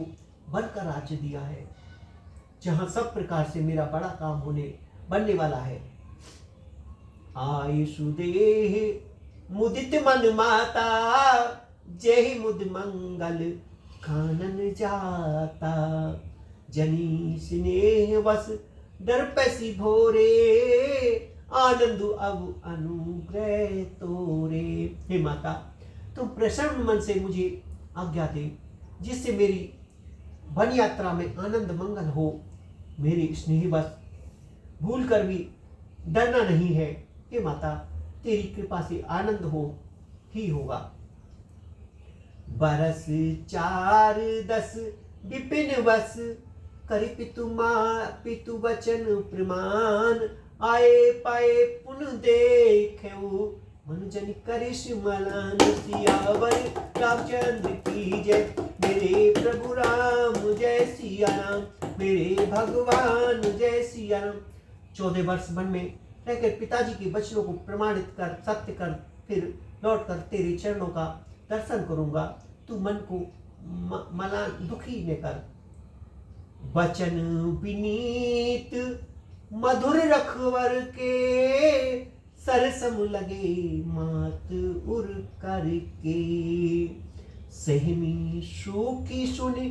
[SPEAKER 1] वन का राज्य दिया है, जहां सब प्रकार से मेरा बड़ा काम बनने वाला है। आयुषु देह मुदित मन माता, जय मुद मंगल कानन जाता। जनी स्नेह वस डर पैसी भोरे, आनंद अब अनुग्रह तोरे। हे माता, तुम प्रसन्न मन से मुझे आज्ञा दे, जिससे मेरी वन यात्रा में आनंद मंगल हो। मेरे स्नेह बस भूल कर भी डरना नहीं है। हे माता, तेरी कृपा से आनंद ही होगा। बरस 4-10 विपिन बस, करि पितु वचन प्रमाण। आए पाए पुन देखेऊ, मनुजन करिश मलान। सियावर रामचंद्र की जय, मेरे प्रभु राम जय सिया राम, मेरे भगवान जय सिया राम। 14 वर्ष वन में रहकर पिताजी के वचनों को प्रमाणित कर, सत्य कर, फिर लौटकर तेरे चरणों का दर्शन करूंगा। तू मन को मलान दुखी न कर। वचन विनीत मधुर रखवर के, सरसम लगे मात उर करके। सहमी शोकी सुनि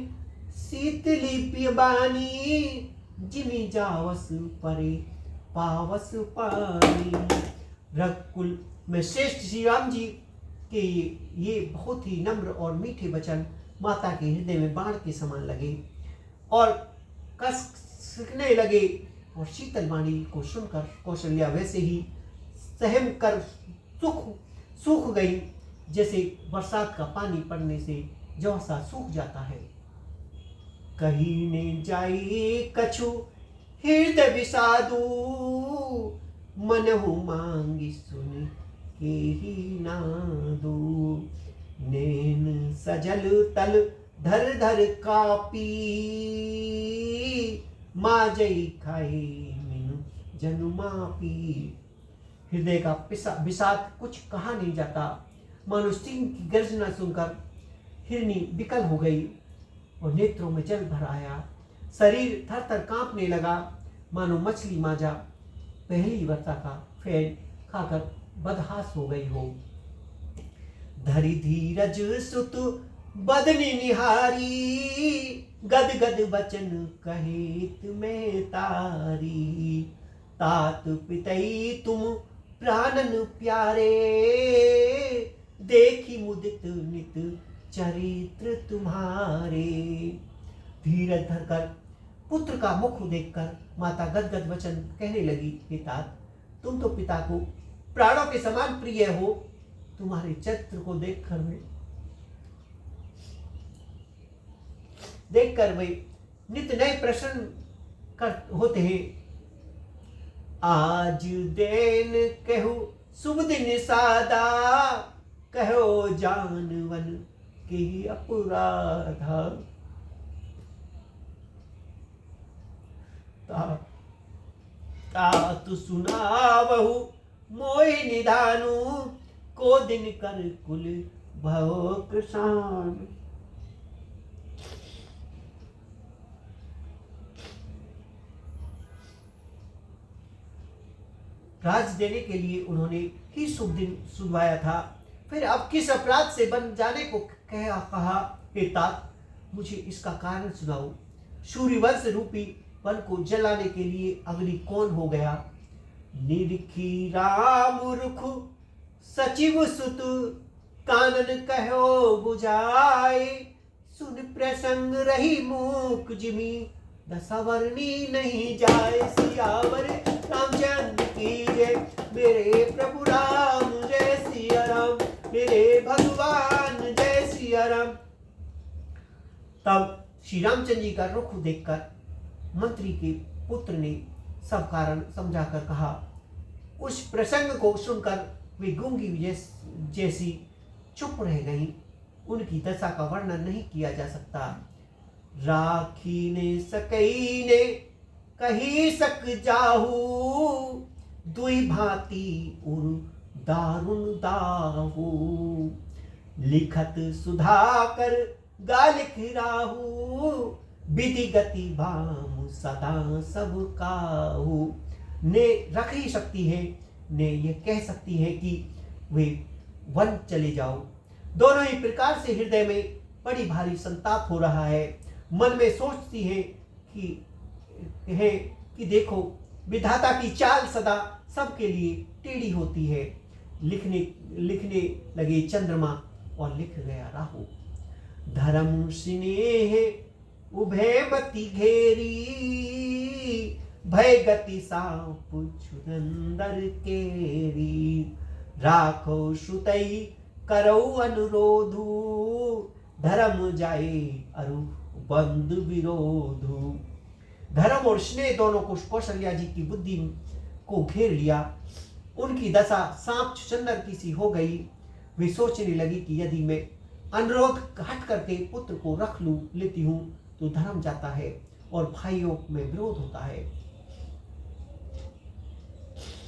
[SPEAKER 1] शीतली पियबानी, जिमि जावस परे पावस पानी। रघुकुल में श्रेष्ठ श्री राम जी के ये बहुत ही नम्र और मीठे वचन माता के हृदय में बाण के समान लगे और कसने लगे। और शीतल वाणी को सुनकर कौशल्या वैसे ही सहम कर सूख गई, जैसे बरसात का पानी पड़ने से जौ सा सूख जाता है। कहीं ने जाई कछु हृदय विषादु, मनहु मांगी सुन के ही नादू। नैन सजल तल धर धर कापी, माजई खाई मिनु जनु मापी। हृदय का विषाद कुछ कहा नहीं जाता। मानो सिंह की गर्जना सुनकर हिरनी विकल हो गई और नेत्रों में जल भर आया। शरीर थर थर कांपने लगा, मानो मछली माजा पहली वर्षा का फैल खाकर बदहास हो गई हो। धरि धीरज सुत बदनी निहारी, गद गद वचन कहित में तारी। तात पितई तुम प्राणन प्यारे, देखी मुदित नित चरित्र तुम्हारे। धीरज धरकर पुत्र का मुख देखकर माता गदगद वचन कहने लगी, हे तात, तुम तो पिता को प्राणों के समान प्रिय हो, तुम्हारे चरित्र को देखकर वे नित नए प्रश्न होते हैं। आज देन कहो शुभ दिन सादा, कहो जानवन के अपराधा। तात सुनावहु मोहि निधानु, को दिन कर कुल भव कृषाण। राज देने के लिए उन्होंने ही शुभ दिन सुनवाया था, फिर अब किस अपराध से बन जाने को कहा, हे तात, मुझे इसका कारण सुनाओ। सूर्यवंश रूपी वन को जलाने के लिए अग्नि कौन हो गया? निरखी राम रुख सचिव सुत, कानन कहो बुझाए, सुन प्रसंग रही मूक जिमी, दशावरणी नहीं जाए। सियावर रामचंद्र की जय, मेरे प्रभु राम जय सिया राम, मेरे भगवान जय सिया राम। तब श्री रामचंद्र जी का रुख देखकर मंत्री के पुत्र ने सब कारण समझाकर कहा। उस प्रसंग को सुनकर वे गूंगी जैसी चुप रह गईं। उनकी दशा का वर्णन नहीं किया जा सकता। राखी ने सकई ने कही सक जाहू, दुई भांति उर दारुण दाहू, लिखत सुधाकर गालिख राहू, विधि गति भाम सदा सब काहू। ने रख ही सकती है, ने ये कह सकती है कि वे वन चले जाओ। दोनों ही प्रकार से हृदय में बड़ी भारी संताप हो रहा है। मन में सोचती है कि देखो, विधाता की चाल सदा सबके लिए टेढ़ी होती है। लिखने लगे चंद्रमा और लिख गया राहु। धर्म स्नेह उभय मति घेरी, भय गति सांप छुरंदर केरी, राखो श्रुतई करो अनुरोधु, धर्म जाए अरु बंद विरोधु। धर्म और स्नेह दोनों को कौशल्या जी की बुद्धि को घेर लिया। उनकी दशा सांप छुचंदर की सी हो गई। वे सोचने लगी कि यदि मैं अनुरोध हट करके पुत्र को रख लेती हूँ तो धर्म जाता है और भाइयों में विरोध होता है।